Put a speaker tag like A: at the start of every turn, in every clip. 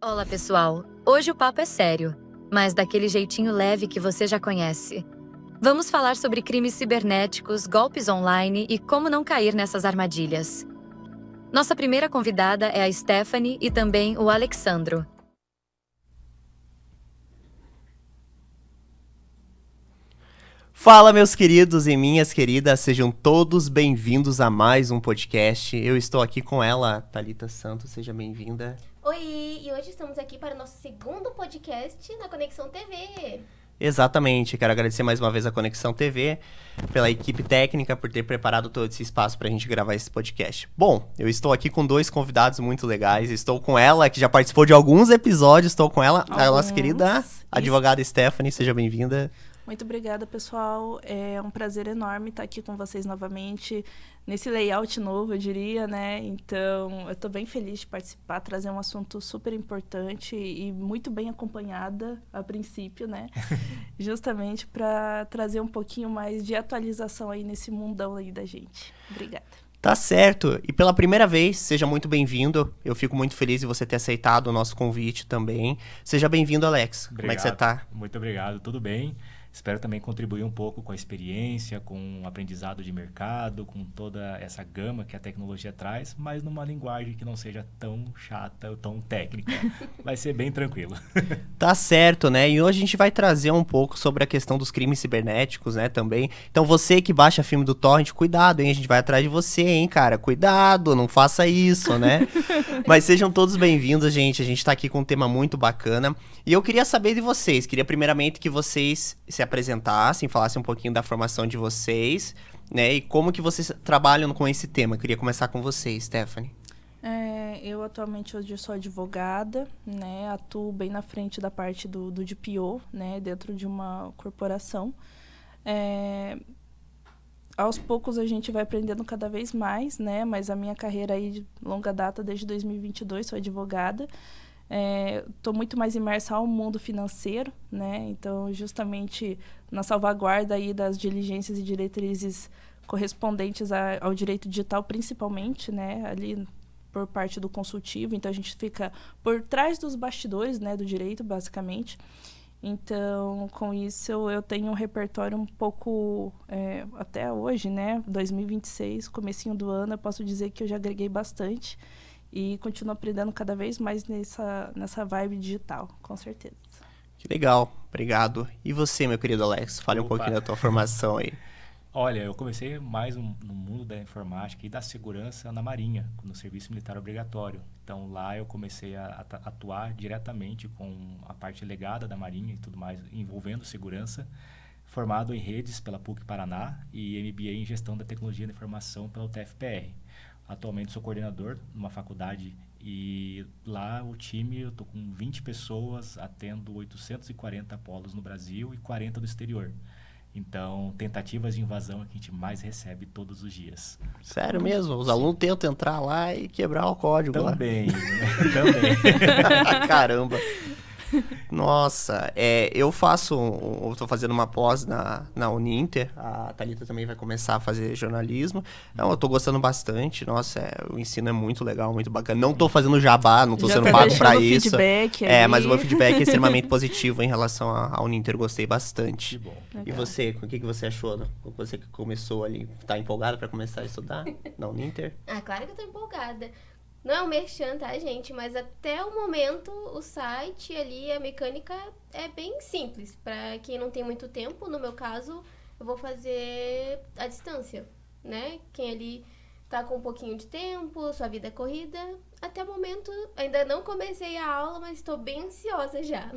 A: Olá, pessoal! Hoje o papo é sério, mas daquele jeitinho leve que você já conhece. Vamos falar sobre crimes cibernéticos, golpes online e como não cair nessas armadilhas. Nossa primeira convidada é a Stephanie e também o Alexandro.
B: Fala, meus queridos e minhas queridas, sejam todos bem-vindos a mais um podcast. Eu estou aqui com ela, Thalita Santos, seja bem-vinda.
C: Oi, e hoje estamos aqui para o nosso segundo podcast na Conexão TV.
B: Exatamente, quero agradecer mais uma vez a Conexão TV, pela equipe técnica, por ter preparado todo esse espaço para a gente gravar esse podcast. Bom, eu estou aqui com dois convidados muito legais, estou com ela, que já participou de alguns episódios, estou com ela, a nossa querida advogada Stephanie, seja bem-vinda.
D: Muito obrigada, pessoal. É um prazer enorme estar aqui com vocês novamente, nesse layout novo, eu diria, né? Então, eu estou bem feliz de participar, trazer um assunto super importante e muito bem acompanhada, a princípio, né? Justamente para trazer um pouquinho mais de atualização aí nesse mundão aí da gente. Obrigada.
B: Tá certo. E pela primeira vez, seja muito bem-vindo. Eu fico muito feliz de você ter aceitado o nosso convite também. Seja bem-vindo, Alex.
E: Obrigado.
B: Como é que você tá?
E: Muito obrigado, tudo bem. Espero também contribuir um pouco com a experiência, com o aprendizado de mercado, com toda essa gama que a tecnologia traz, mas numa linguagem que não seja tão chata ou tão técnica. Vai ser bem tranquilo.
B: Tá certo, né? E hoje a gente vai trazer um pouco sobre a questão dos crimes cibernéticos, né, também. Então você que baixa filme do Torrent, cuidado, hein? A gente vai atrás de você, hein, cara? Cuidado, não faça isso, né? Mas sejam todos bem-vindos, gente. A gente tá aqui com um tema muito bacana. E eu queria saber de vocês. Queria primeiramente que vocês se apresentassem, falassem um pouquinho da formação de vocês, né? E como que vocês trabalham com esse tema. Eu queria começar com vocês, Stephanie.
D: Eu atualmente hoje sou advogada, né? Atuo bem na frente da parte do DPO, né? Dentro de uma corporação. Aos poucos a gente vai aprendendo cada vez mais, né? Mas a minha carreira aí de longa data, desde 2022, sou advogada. Estou muito mais imersa ao mundo financeiro, né? Então, justamente na salvaguarda aí das diligências e diretrizes correspondentes ao direito digital, principalmente, né? Ali por parte do consultivo. Então, a gente fica por trás dos bastidores, né? Do direito, basicamente. Então, com isso, eu tenho um repertório um pouco, até hoje, né? 2026, comecinho do ano, eu posso dizer que eu já agreguei bastante. E continuo aprendendo cada vez mais nessa vibe digital, com certeza.
B: Que legal, obrigado. E você, meu querido Alex? Fale um pouquinho da tua formação aí.
E: Olha, eu comecei mais no mundo da informática e da segurança na Marinha, no Serviço Militar Obrigatório. Então, lá eu comecei a atuar diretamente com a parte legada da Marinha e tudo mais, envolvendo segurança, formado em redes pela PUC Paraná e MBA em Gestão da Tecnologia da Informação pela UTFPR. Atualmente sou coordenador numa faculdade e lá o time, eu estou com 20 pessoas, atendo 840 polos no Brasil e 40 do exterior. Então, tentativas de invasão é que a gente mais recebe todos os dias.
B: Sério mesmo? Os alunos tentam entrar lá e quebrar o código
E: também,
B: lá?
E: Também.
B: Caramba. Nossa, eu tô fazendo uma pós na Uninter, a Thalita também vai começar a fazer jornalismo. Eu tô gostando bastante, nossa, o ensino é muito legal, muito bacana. Não tô fazendo jabá, não tô
D: Já
B: sendo
D: tá
B: pago pra isso.
D: Feedback
B: mas o meu feedback é extremamente positivo em relação à Uninter, gostei bastante.
E: Que bom.
B: E
D: Legal.
B: você, o que você achou? Você que começou ali, tá empolgada pra começar a estudar na Uninter?
C: Ah, claro que eu tô empolgada. Não é um merchan, tá, gente? Mas até o momento, o site ali, a mecânica é bem simples. Pra quem não tem muito tempo, no meu caso, eu vou fazer à distância, né? Quem ali tá com um pouquinho de tempo, sua vida é corrida. Até o momento, ainda não comecei a aula, mas estou bem ansiosa já.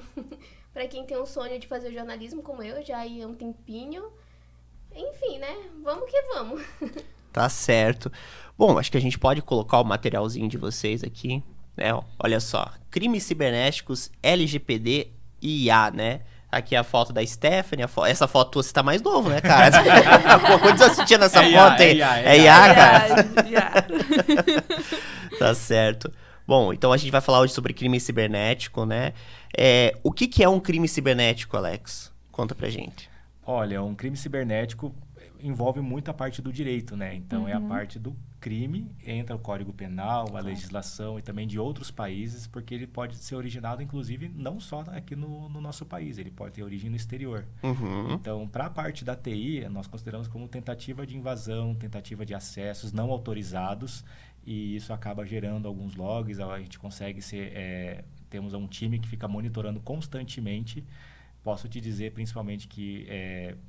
C: Pra quem tem um sonho de fazer jornalismo como eu, já há um tempinho. Enfim, né? Vamos que vamos.
B: Tá certo. Bom, acho que a gente pode colocar o materialzinho de vocês aqui, né? Olha só, crimes cibernéticos, LGPD e IA, né? Aqui a foto da Stephanie, essa foto você tá mais novo, né, cara? Quando você assistia nessa foto aí? É IA, cara? Tá certo. Bom, então a gente vai falar hoje sobre crime cibernético, né? O que é um crime cibernético, Alex? Conta pra gente.
E: Olha, um crime cibernético envolve muito a parte do direito, né? Então, é a parte do crime, entra o Código Penal, a legislação e também de outros países, porque ele pode ser originado, inclusive, não só aqui no nosso país, ele pode ter origem no exterior.
B: Uhum.
E: Então, para a parte da TI, nós consideramos como tentativa de invasão, tentativa de acessos não autorizados, e isso acaba gerando alguns logs, a gente consegue temos um time que fica monitorando constantemente. Posso te dizer, principalmente, que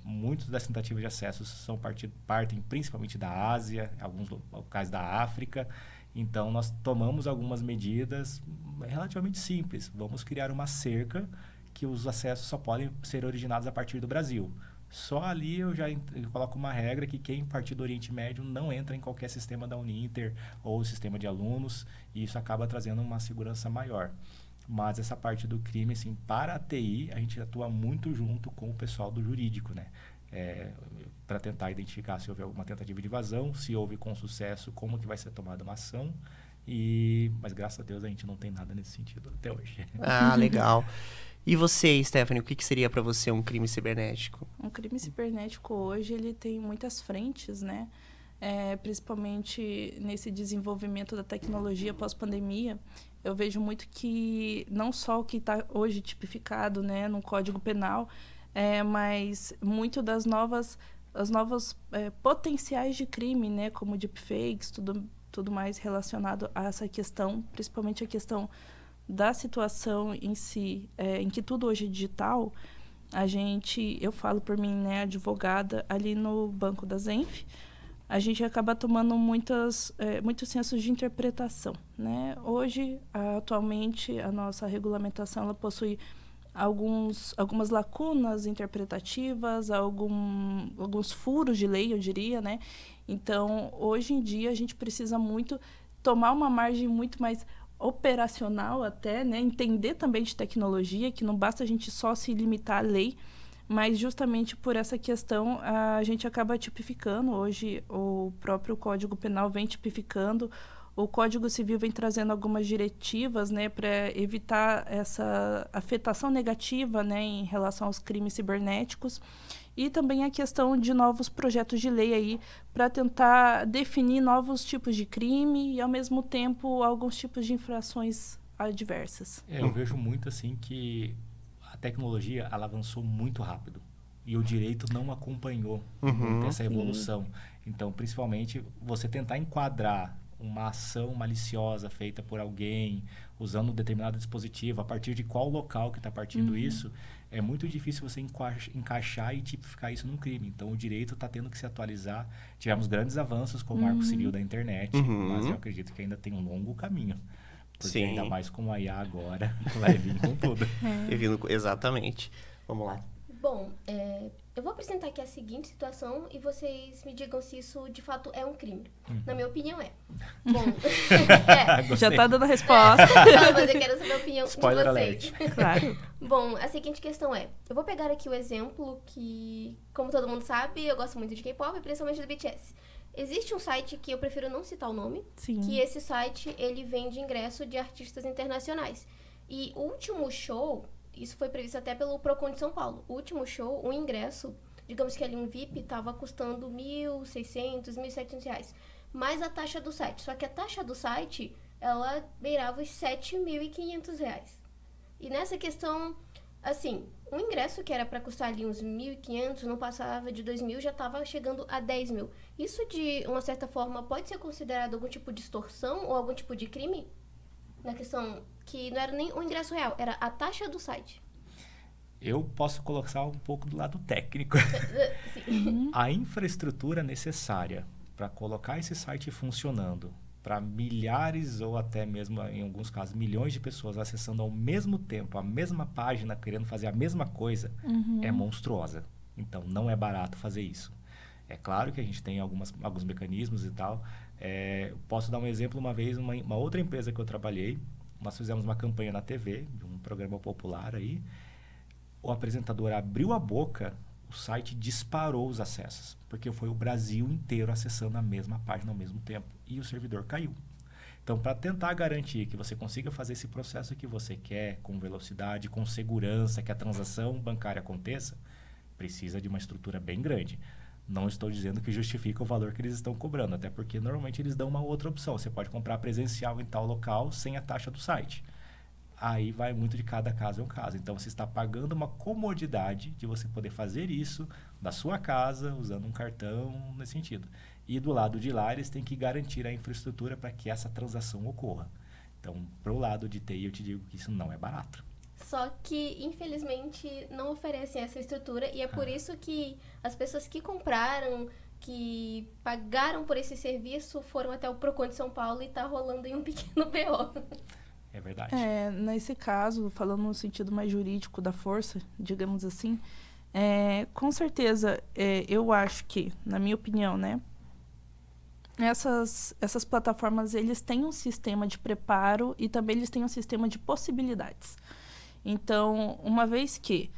E: muitas das tentativas de acessos partem principalmente da Ásia, alguns locais da África. Então, nós tomamos algumas medidas relativamente simples. Vamos criar uma cerca que os acessos só podem ser originados a partir do Brasil. Só ali eu coloco uma regra que quem partir do Oriente Médio não entra em qualquer sistema da Uninter ou sistema de alunos, e isso acaba trazendo uma segurança maior. Mas essa parte do crime, assim, para a TI, a gente atua muito junto com o pessoal do jurídico, né? Para tentar identificar se houve alguma tentativa de invasão, se houve com sucesso, como que vai ser tomada uma ação. Mas, graças a Deus, a gente não tem nada nesse sentido até hoje.
B: Ah, legal. E você, Stephanie, o que seria para você um crime cibernético?
D: Um crime cibernético hoje, ele tem muitas frentes, né? Principalmente nesse desenvolvimento da tecnologia pós-pandemia, eu vejo muito que não só o que está hoje tipificado, né, no Código Penal, mas muito das novas potenciais de crime, né, como deepfakes, tudo mais relacionado a essa questão, principalmente a questão da situação em si, em que tudo hoje é digital. Eu falo por mim, né, advogada, ali no banco da Zenf, a gente acaba tomando muitos sensos de interpretação, né? Hoje, atualmente, a nossa regulamentação ela possui algumas lacunas interpretativas, alguns furos de lei, eu diria, né? Então, hoje em dia, a gente precisa muito tomar uma margem muito mais operacional até, né? Entender também de tecnologia, que não basta a gente só se limitar à lei, mas justamente por essa questão a gente acaba tipificando. Hoje o próprio Código Penal vem tipificando, o Código Civil vem trazendo algumas diretivas, né, para evitar essa afetação negativa, né, em relação aos crimes cibernéticos, e também a questão de novos projetos de lei aí para tentar definir novos tipos de crime e, ao mesmo tempo, alguns tipos de infrações adversas.
E: Eu vejo muito assim que a tecnologia ela avançou muito rápido e o direito não acompanhou muito essa evolução. Então, principalmente, você tentar enquadrar uma ação maliciosa feita por alguém usando um determinado dispositivo, a partir de qual local que está partindo isso, é muito difícil você encaixar e tipificar isso num crime. Então, o direito está tendo que se atualizar. Tivemos grandes avanços com o Marco Civil da internet, mas eu acredito que ainda tem um longo caminho. Porque ainda mais com a IA agora, vai vir com tudo.
B: Exatamente. Vamos lá.
C: Bom, eu vou apresentar aqui a seguinte situação e vocês me digam se isso de fato é um crime. Na minha opinião, é. Bom,
D: já tá dando a resposta.
C: Mas eu quero saber a opinião
E: Spoiler
C: de vocês.
E: alert.
D: Claro.
C: Bom, a seguinte questão eu vou pegar aqui o exemplo que, como todo mundo sabe, eu gosto muito de K-pop, principalmente do BTS. Existe um site que eu prefiro não citar o nome,
D: Sim.
C: que esse site, ele vende ingresso de artistas internacionais. E o último show, isso foi previsto até pelo Procon de São Paulo, o último show, o ingresso, digamos que ali um VIP, estava custando R$1.600, R$1.700, mais a taxa do site. Só que a taxa do site, ela beirava os R$7.500. E nessa questão, assim, um ingresso que era para custar ali uns 1.500, não passava de 2.000, já estava chegando a 10.000. Isso, de uma certa forma, pode ser considerado algum tipo de extorsão ou algum tipo de crime? Na questão que não era nem o ingresso real, era a taxa do site.
E: Eu posso colocar um pouco do lado técnico.
C: Sim.
E: A infraestrutura necessária para colocar esse site funcionando, para milhares ou até mesmo, em alguns casos, milhões de pessoas acessando ao mesmo tempo a mesma página, querendo fazer a mesma coisa, é monstruosa. Então, não é barato fazer isso. É claro que a gente tem alguns mecanismos e tal. Posso dar um exemplo. Uma vez, uma outra empresa que eu trabalhei, nós fizemos uma campanha na TV, de um programa popular aí. O apresentador abriu a boca, o site disparou os acessos, porque foi o Brasil inteiro acessando a mesma página ao mesmo tempo, e o servidor caiu. Então, para tentar garantir que você consiga fazer esse processo que você quer, com velocidade, com segurança, que a transação bancária aconteça, precisa de uma estrutura bem grande. Não estou dizendo que justifica o valor que eles estão cobrando, até porque normalmente eles dão uma outra opção. Você pode comprar presencial em tal local sem a taxa do site. Aí vai muito de cada caso é um caso. Então, você está pagando uma comodidade de você poder fazer isso da sua casa, usando um cartão, nesse sentido. E do lado de lá, eles têm que garantir a infraestrutura para que essa transação ocorra. Então, para o lado de TI, eu te digo que isso não é barato.
C: Só que, infelizmente, não oferecem essa estrutura e é por isso que as pessoas que compraram, que pagaram por esse serviço, foram até o Procon de São Paulo e tá rolando em um pequeno BO.
E: É verdade.
D: Nesse caso, falando no sentido mais jurídico da força, digamos assim, com certeza, eu acho que, na minha opinião, né, essas plataformas, eles têm um sistema de preparo e também eles têm um sistema de possibilidades. Então, uma vez que,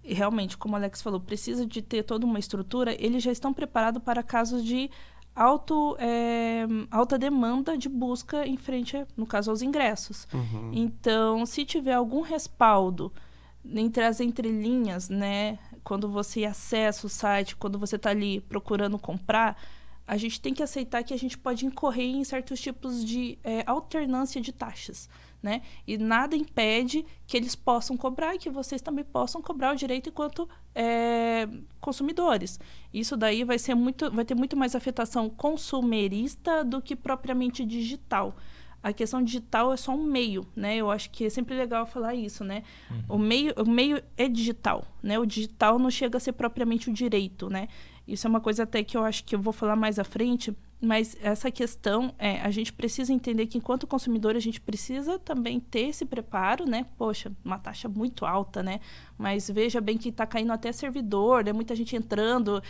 D: realmente, como o Alex falou, precisa de ter toda uma estrutura, eles já estão preparados para casos de alta demanda de busca em frente, no caso, aos ingressos.
B: Uhum.
D: Então, se tiver algum respaldo entre as entrelinhas, né, quando você acessa o site, quando você está ali procurando comprar, a gente tem que aceitar que a gente pode incorrer em certos tipos de alternância de taxas, né? E nada impede que eles possam cobrar e que vocês também possam cobrar o direito enquanto consumidores. Isso daí vai ter muito mais afetação consumerista do que propriamente digital. A questão digital é só um meio, né? Eu acho que é sempre legal falar isso, né? O meio é digital, né? O digital não chega a ser propriamente o direito, né? Isso é uma coisa até que eu acho que eu vou falar mais à frente, mas essa questão, a gente precisa entender que, enquanto consumidor, a gente precisa também ter esse preparo, né? Poxa, uma taxa muito alta, né? Mas veja bem que está caindo até servidor, né? Muita gente entrando,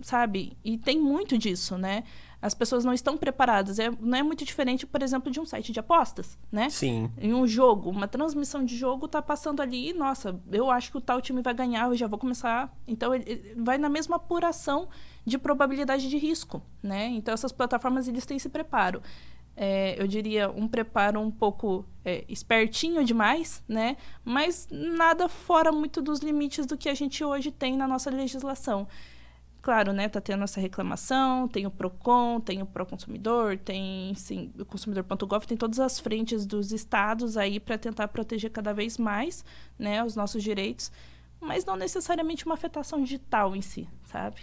D: sabe? E tem muito disso, né? As pessoas não estão preparadas. Não é muito diferente, por exemplo, de um site de apostas, né?
B: Sim.
D: Em um jogo, uma transmissão de jogo tá passando ali, nossa, eu acho que o tal time vai ganhar, eu já vou começar. Então, ele vai na mesma apuração de probabilidade de risco, né? Então, essas plataformas, eles têm esse preparo. Eu diria um preparo um pouco espertinho demais, né? Mas nada fora muito dos limites do que a gente hoje tem na nossa legislação. Claro, né, tá tendo essa reclamação, tem o Procon, tem o Proconsumidor, tem, sim, o consumidor.gov, tem todas as frentes dos estados aí para tentar proteger cada vez mais, né, os nossos direitos, mas não necessariamente uma afetação digital em si, sabe?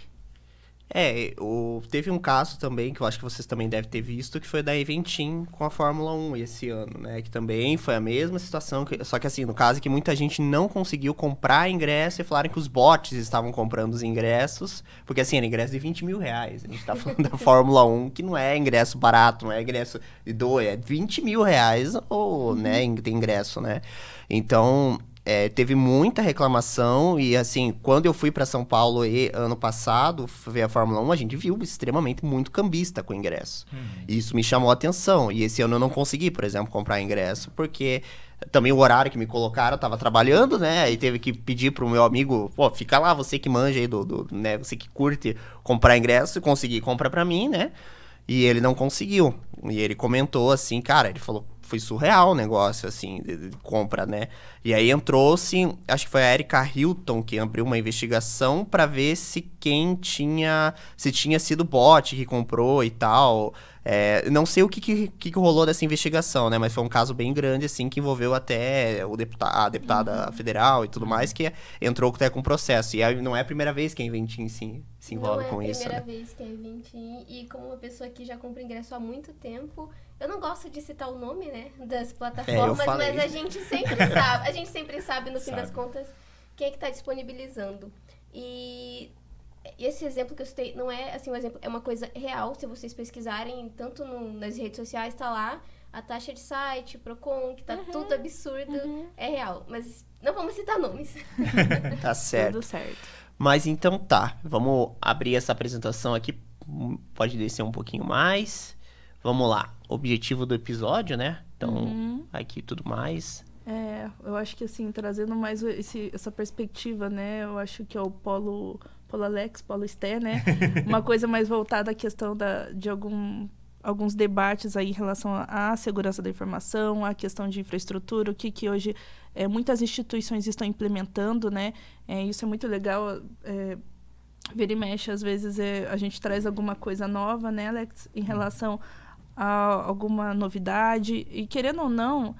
B: Teve um caso também, que eu acho que vocês também devem ter visto, que foi da Eventim com a Fórmula 1 esse ano, né? Que também foi a mesma situação, só que assim, no caso que muita gente não conseguiu comprar ingresso e falaram que os bots estavam comprando os ingressos, porque assim, era ingresso de 20 mil reais. A gente tá falando da Fórmula 1, que não é ingresso barato, não é ingresso de é 20 mil reais, ou, né, tem ingresso, né? Então, teve muita reclamação e, assim, quando eu fui para São Paulo ano passado, ver a Fórmula 1, a gente viu extremamente muito cambista com ingresso. E isso me chamou a atenção. E esse ano eu não consegui, por exemplo, comprar ingresso, porque também o horário que me colocaram, eu tava trabalhando, né? Aí teve que pedir pro meu amigo, pô, fica lá, você que manja aí né? Você que curte comprar ingresso, consegui comprar pra mim, né? E ele não conseguiu. E ele comentou assim, cara, ele falou, foi surreal o negócio, assim, de compra, né? E aí entrou-se, acho que foi a Erika Hilton que abriu uma investigação pra ver se tinha sido bot que comprou e tal. Não sei o que rolou dessa investigação, né? Mas foi um caso bem grande, assim, que envolveu até a deputada federal e tudo mais, que entrou até com processo. E aí não é a primeira vez que a Eventim se envolve com isso, né?
C: Não é a primeira vez que a Eventim, e como uma pessoa que já compra ingresso há muito tempo, eu não gosto de citar o nome, né, das plataformas, mas a gente sempre sabe, no fim das contas, quem é que está disponibilizando. E esse exemplo que eu citei não é assim um exemplo, é uma coisa real. Se vocês pesquisarem, tanto nas redes sociais, tá lá a taxa de site, Procon, que tá tudo absurdo, é real. Mas não vamos citar nomes.
B: Tá certo.
D: Tudo certo.
B: Mas então tá, vamos abrir essa apresentação aqui, pode descer um pouquinho mais. Vamos lá, objetivo do episódio, né? Então, aqui tudo mais.
D: Eu acho que assim, trazendo mais essa perspectiva, né? Eu acho que é o Polo Alex, Polo Esté, né? Uma coisa mais voltada à questão de algum alguns debates aí em relação à segurança da informação, à questão de infraestrutura, o que hoje muitas instituições estão implementando, né? Isso é muito legal. Vira e mexe, às vezes a gente traz alguma coisa nova, né, Alex, em relação a alguma novidade. E querendo ou não,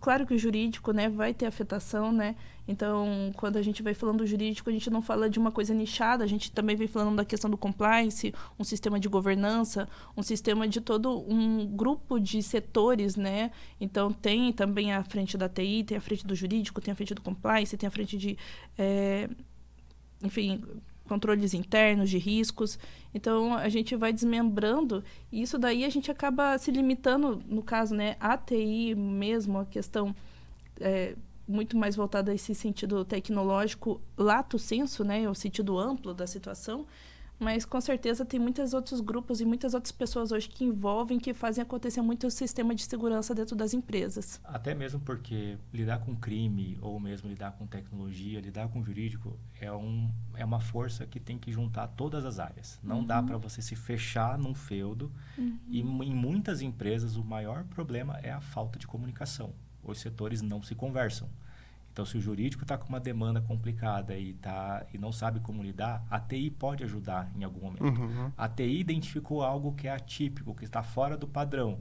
D: claro que o jurídico, né, vai ter afetação, né? Então, quando a gente vai falando do jurídico, a gente não fala de uma coisa nichada, a gente também vem falando da questão do compliance, um sistema de governança, um sistema de todo um grupo de setores, né? Então, tem também a frente da TI, tem a frente do jurídico, tem a frente do compliance, tem a frente de, enfim, controles internos de riscos. Então, a gente vai desmembrando e isso daí a gente acaba se limitando, no caso, né, a TI mesmo, a questão muito mais voltada a esse sentido tecnológico, lato sensu, né, o sentido amplo da situação, mas com certeza tem muitos outros grupos e muitas outras pessoas hoje que envolvem, que fazem acontecer muito o sistema de segurança dentro das empresas.
E: Até mesmo porque lidar com crime ou mesmo lidar com tecnologia, lidar com jurídico é uma força que tem que juntar todas as áreas. Não dá para você se fechar num feudo e em muitas empresas o maior problema é a falta de comunicação. Os setores não se conversam. Então, se o jurídico está com uma demanda complicada e não sabe como lidar, a TI pode ajudar em algum momento. A TI identificou algo que é atípico, que está fora do padrão.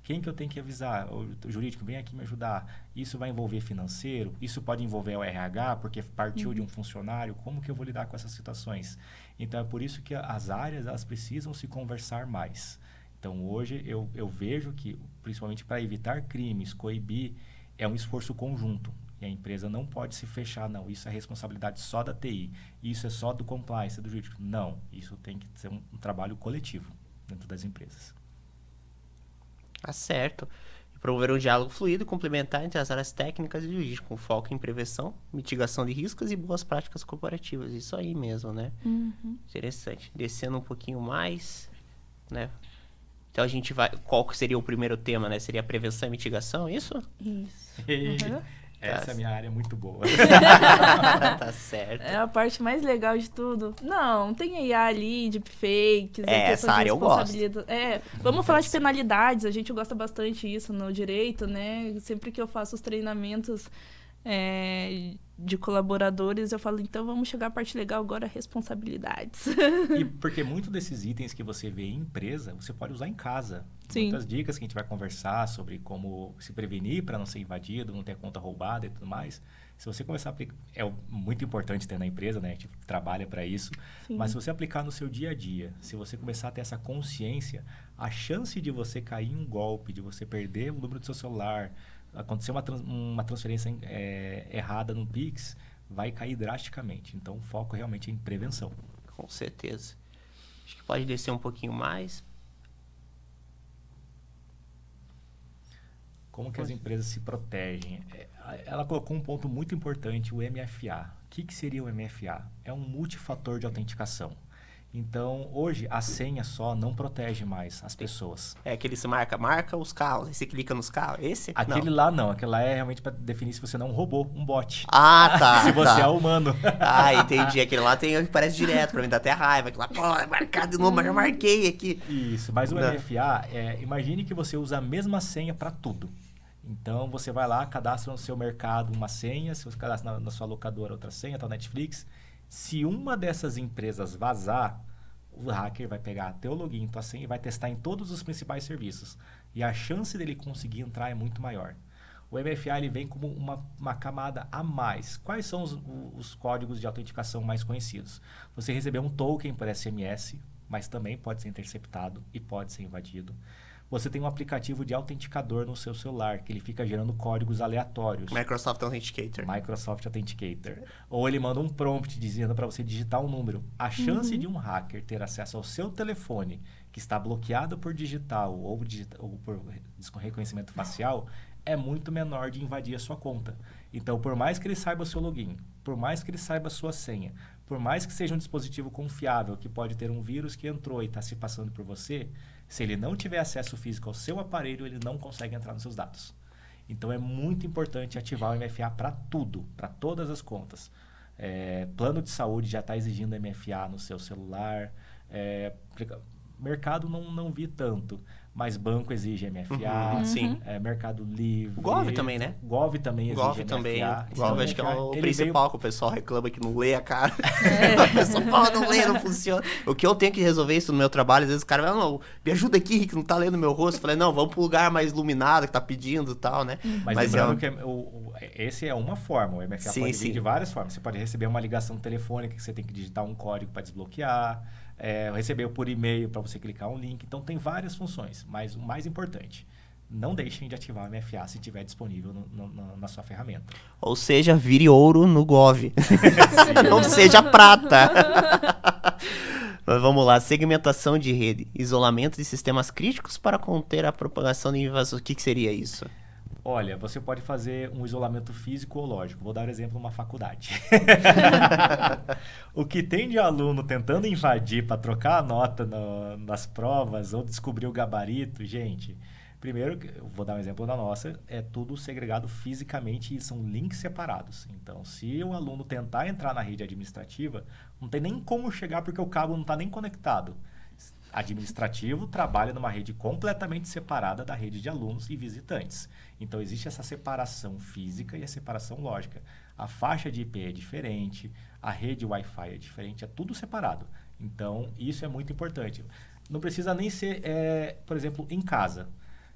E: Quem que eu tenho que avisar? O jurídico, vem aqui me ajudar. Isso vai envolver financeiro? Isso pode envolver o RH, porque partiu de um funcionário? Como que eu vou lidar com essas situações? Então, é por isso que as áreas elas precisam se conversar mais. Então, hoje, eu vejo que, principalmente para evitar crimes, coibir, é um esforço conjunto. E a empresa não pode se fechar, não. Isso é responsabilidade só da TI. Isso é só do compliance, do jurídico. Não. Isso tem que ser um trabalho coletivo dentro das empresas.
B: Tá certo. E promover um diálogo fluido e complementar entre as áreas técnicas e jurídicas, com foco em prevenção, mitigação de riscos e boas práticas corporativas. Isso aí mesmo, né? Interessante. Descendo um pouquinho mais, né? Então a gente vai... Qual que seria o primeiro tema, né? Seria prevenção e mitigação, isso?
D: Isso.
E: Essa é a minha área muito boa.
B: Tá certo.
D: É a parte mais legal de tudo. Não, tem IA ali, deepfakes,
B: essa área eu gosto.
D: Vamos falar de penalidades, a gente gosta bastante disso no direito, né? Sempre que eu faço os treinamentos de colaboradores, eu falo, então vamos chegar à parte legal agora, responsabilidades.
E: E porque muitos desses itens que você vê em empresa, você pode usar em casa.
D: Sim.
E: Muitas dicas que a gente vai conversar sobre como se prevenir para não ser invadido, não ter conta roubada e tudo mais. Se você começar a aplicar... É muito importante ter na empresa, né? A gente trabalha para isso.
D: Sim.
E: Mas se você aplicar no seu dia a dia, se você começar a ter essa consciência, a chance de você cair em um golpe, de você perder o número do seu celular, acontecer uma transferência errada no Pix, vai cair drasticamente. Então, o foco realmente é em prevenção.
B: Com certeza. Acho que pode descer um pouquinho mais.
E: Como que as empresas se protegem? Ela colocou um ponto muito importante, o MFA. O que seria o MFA? É um multifator de autenticação. Então, hoje, a senha só não protege mais as pessoas.
B: É aquele se marca os carros, aí você clica nos carros, esse?
E: Aquele lá não, aquele lá é realmente para definir se você não é um robô, um bot.
B: Ah, tá.
E: Se você é humano.
B: Ah, entendi. Aquele lá parece direto, pra mim dá até raiva. Aquele lá, pô, é marcado de novo, mas eu marquei aqui.
E: Isso, mas o MFA, imagine que você usa a mesma senha para tudo. Então, você vai lá, cadastra no seu mercado uma senha, se você cadastra na sua locadora outra senha, tá Netflix. Se uma dessas empresas vazar, o hacker vai pegar teu login, tua senha e vai testar em todos os principais serviços. E a chance dele conseguir entrar é muito maior. O MFA ele vem como uma camada a mais. Quais são os códigos de autenticação mais conhecidos? Você recebeu um token por SMS, mas também pode ser interceptado e pode ser invadido. Você tem um aplicativo de autenticador no seu celular, que ele fica gerando códigos aleatórios.
B: Microsoft Authenticator.
E: Ou ele manda um prompt dizendo para você digitar um número. A chance de um hacker ter acesso ao seu telefone, que está bloqueado por digital ou por reconhecimento facial, é muito menor de invadir a sua conta. Então, por mais que ele saiba o seu login, por mais que ele saiba a sua senha, por mais que seja um dispositivo confiável, que pode ter um vírus que entrou e está se passando por você, se ele não tiver acesso físico ao seu aparelho, ele não consegue entrar nos seus dados. Então, é muito importante ativar o MFA para tudo, para todas as contas. Plano de saúde já está exigindo MFA no seu celular. Mercado não vi tanto, mas banco exige MFA,
B: sim.
E: Mercado Livre.
B: O Gov também, né?
E: O Gov também exige
B: Gov
E: MFA.
B: também. O
E: Então,
B: Gov acho que é o
E: ele
B: principal que o pessoal reclama que não lê a cara. A pessoa fala, não lê, não funciona. O que eu tenho que resolver isso no meu trabalho, às vezes o cara fala, não, me ajuda aqui, que não tá lendo meu rosto. Eu falei, não, vamos pro lugar mais iluminado que tá pedindo e tal, né?
E: Mas lembrando que esse é uma forma, o MFA
B: Sim,
E: pode
B: sim.
E: vir de várias formas. Você pode receber uma ligação telefônica que você tem que digitar um código para desbloquear, receber por e-mail para você clicar um link. Então tem várias funções, mas o mais importante, não deixem de ativar o MFA se estiver disponível na sua ferramenta.
B: Ou seja, vire ouro no Gov. Não seja prata. Mas vamos lá, segmentação de rede, isolamento de sistemas críticos para conter a propagação de invasões. O que seria isso?
E: Olha, você pode fazer um isolamento físico ou lógico. Vou dar um exemplo numa faculdade. O que tem de aluno tentando invadir para trocar a nota nas provas ou descobrir o gabarito, gente... Primeiro, eu vou dar um exemplo da nossa, é tudo segregado fisicamente e são links separados. Então, se o aluno tentar entrar na rede administrativa, não tem nem como chegar porque o cabo não está nem conectado. Administrativo trabalha numa rede completamente separada da rede de alunos e visitantes. Então, existe essa separação física e a separação lógica. A faixa de IP é diferente, a rede Wi-Fi é diferente, é tudo separado. Então, isso é muito importante. Não precisa nem ser, por exemplo, em casa.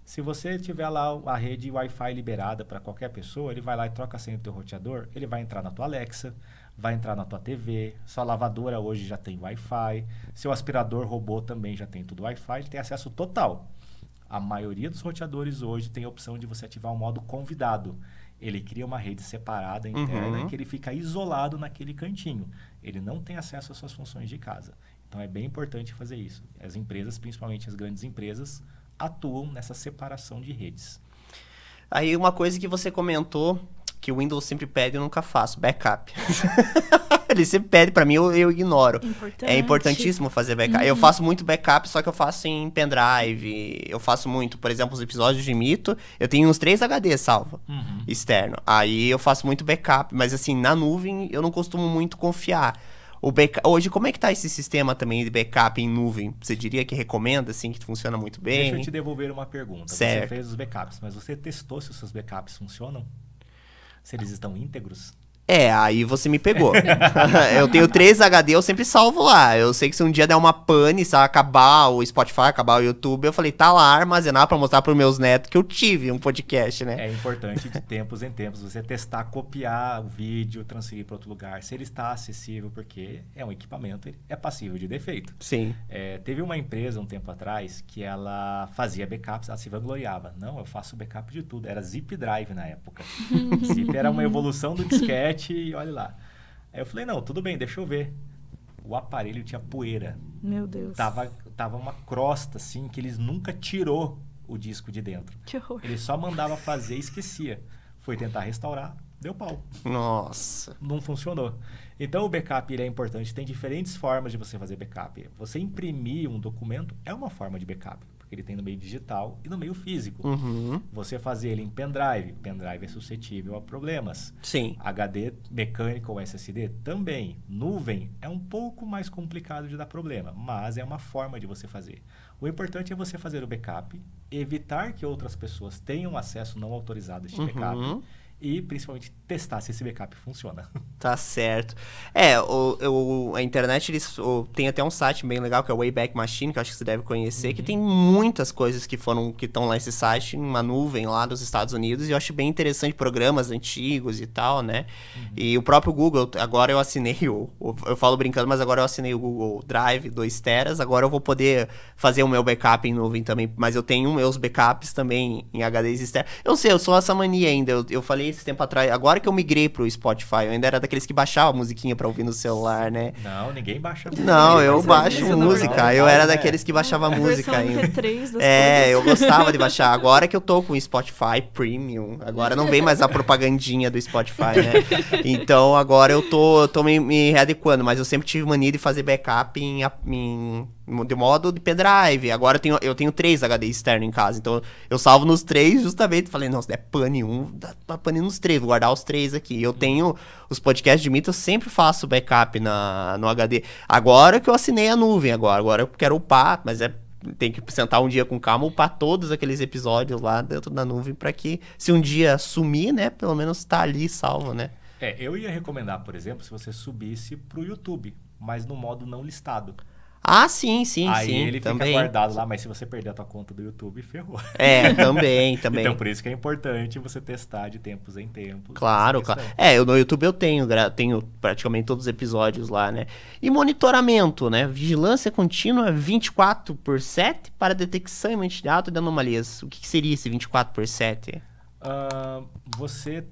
E: Se você tiver lá a rede Wi-Fi liberada para qualquer pessoa, ele vai lá e troca a senha do teu roteador, ele vai entrar na tua Alexa, vai entrar na tua TV, sua lavadora hoje já tem Wi-Fi, seu aspirador robô também já tem tudo Wi-Fi, ele tem acesso total. A maioria dos roteadores hoje tem a opção de você ativar o modo convidado. Ele cria uma rede separada, interna, que ele fica isolado naquele cantinho. Ele não tem acesso às suas funções de casa. Então, é bem importante fazer isso. As empresas, principalmente as grandes empresas, atuam nessa separação de redes.
B: Aí uma coisa que você comentou, que o Windows sempre pede, eu nunca faço, backup. Ele sempre pede pra mim, eu ignoro.
D: Importante.
B: É importantíssimo fazer backup. Eu faço muito backup, só que eu faço em pendrive. Eu faço muito, por exemplo, os episódios de Mito, eu tenho uns 3 HD salvo, externo. Aí eu faço muito backup, mas assim, na nuvem eu não costumo muito confiar. Hoje, como é que tá esse sistema também de backup em nuvem? Você diria que recomenda, assim, que funciona muito bem?
E: Deixa eu te devolver uma pergunta.
B: Certo.
E: Você fez os backups, mas você testou se os seus backups funcionam? Se eles estão íntegros?
B: Aí você me pegou. Eu tenho 3 HD, eu sempre salvo lá. Eu sei que se um dia der uma pane, se acabar o Spotify, acabar o YouTube, eu falei, tá lá armazenado pra mostrar pros meus netos que eu tive um podcast, né?
E: É importante de tempos em tempos você testar, copiar o vídeo, transferir para outro lugar, se ele está acessível, porque é um equipamento, ele é passível de defeito.
B: Sim.
E: Teve uma empresa um tempo atrás que ela fazia backups, ela se vangloriava. Não, eu faço backup de tudo. Era Zip Drive na época. Zip era uma evolução do disquete e olha lá. Aí eu falei, não, tudo bem, deixa eu ver. O aparelho tinha poeira.
D: Meu Deus.
E: Tava uma crosta, assim, que eles nunca tirou o disco de dentro.
D: Que horror.
E: Ele só mandava fazer e esquecia. Foi tentar restaurar, deu pau.
B: Nossa.
E: Não funcionou. Então, o backup ele é importante. Tem diferentes formas de você fazer backup. Você imprimir um documento é uma forma de backup, porque ele tem no meio digital e no meio físico. Você fazer ele em pendrive. Pendrive é suscetível a problemas.
B: Sim.
E: HD mecânico ou SSD também. Nuvem é um pouco mais complicado de dar problema, mas é uma forma de você fazer. O importante é você fazer o backup, evitar que outras pessoas tenham acesso não autorizado a este backup e, principalmente, testar se esse backup funciona.
B: Tá certo. A internet, tem até um site bem legal, que é o Wayback Machine, que eu acho que você deve conhecer, que tem muitas coisas que estão lá nesse site, numa nuvem lá dos Estados Unidos, e eu acho bem interessante programas antigos e tal, né? E o próprio Google, agora eu assinei eu falo brincando, mas agora eu assinei o Google Drive 2 teras, agora eu vou poder fazer o meu backup em nuvem também, mas eu tenho meus backups também em HDs externos. Eu não sei, eu sou essa mania ainda, eu falei esse tempo atrás, agora que eu migrei pro Spotify, eu ainda era daqueles que baixava a musiquinha pra ouvir no celular, né?
E: Não, ninguém baixa música.
B: Não, eu baixo
E: Isso
B: música, eu era daqueles que baixava música ainda.
D: MP3 das
B: Eu gostava de baixar, agora que eu tô com o Spotify Premium, agora não vem mais a propagandinha do Spotify, né? Então agora eu tô me readequando, mas eu sempre tive mania de fazer backup de modo de pendrive. Agora eu tenho 3 HD externo em casa, então eu salvo nos 3 justamente. Falei, não, se der pane dá pra pane nos 3, vou guardar os 3 aqui. Eu tenho os podcasts de Mito, eu sempre faço backup no HD. Agora que eu assinei a nuvem, agora eu quero upar, mas tem que sentar um dia com calma, upar todos aqueles episódios lá dentro da nuvem pra que, se um dia sumir, né, pelo menos tá ali salvo, né?
E: Eu ia recomendar, por exemplo, se você subisse pro YouTube, mas no modo não listado.
B: Ah, sim,
E: Aí ele
B: também.
E: fica guardado lá, mas se você perder a tua conta do YouTube, ferrou.
B: Também.
E: Então, por isso que é importante você testar de tempos em tempos.
B: Claro. No YouTube eu tenho praticamente todos os episódios lá, né? E monitoramento, né? Vigilância contínua 24/7 para detecção imediata de anomalias. O que seria esse 24/7?
E: Você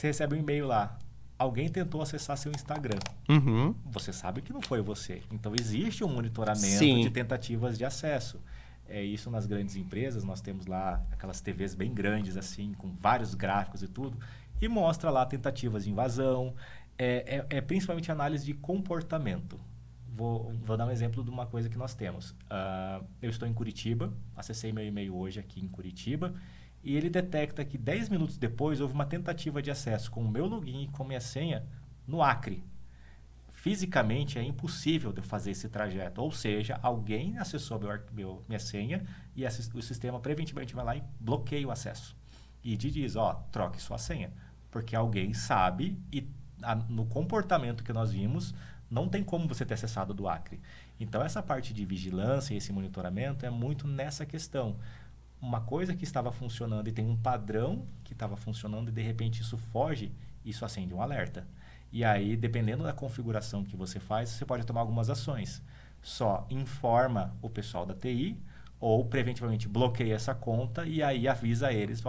E: recebe um e-mail lá. Alguém tentou acessar seu Instagram.
B: Uhum.
E: Você sabe que não foi você. Então, existe um monitoramento de tentativas de acesso. Isso nas grandes empresas. Nós temos lá aquelas TVs bem grandes, assim, com vários gráficos e tudo. E mostra lá tentativas de invasão. Principalmente análise de comportamento. Vou dar um exemplo de uma coisa que nós temos. Eu estou em Curitiba. Acessei meu e-mail hoje aqui em Curitiba. E ele detecta que 10 minutos depois houve uma tentativa de acesso com o meu login e com minha senha no Acre. Fisicamente é impossível de eu fazer esse trajeto. Ou seja, alguém acessou minha senha e o sistema preventivamente vai lá e bloqueia o acesso. E diz, troque sua senha. Porque alguém sabe e no comportamento que nós vimos, não tem como você ter acessado do Acre. Então, essa parte de vigilância e esse monitoramento é muito nessa questão. Uma coisa que estava funcionando e tem um padrão que estava funcionando e de repente isso foge, isso acende um alerta. E aí, dependendo da configuração que você faz, você pode tomar algumas ações. Só informa o pessoal da TI ou preventivamente bloqueia essa conta e aí avisa eles,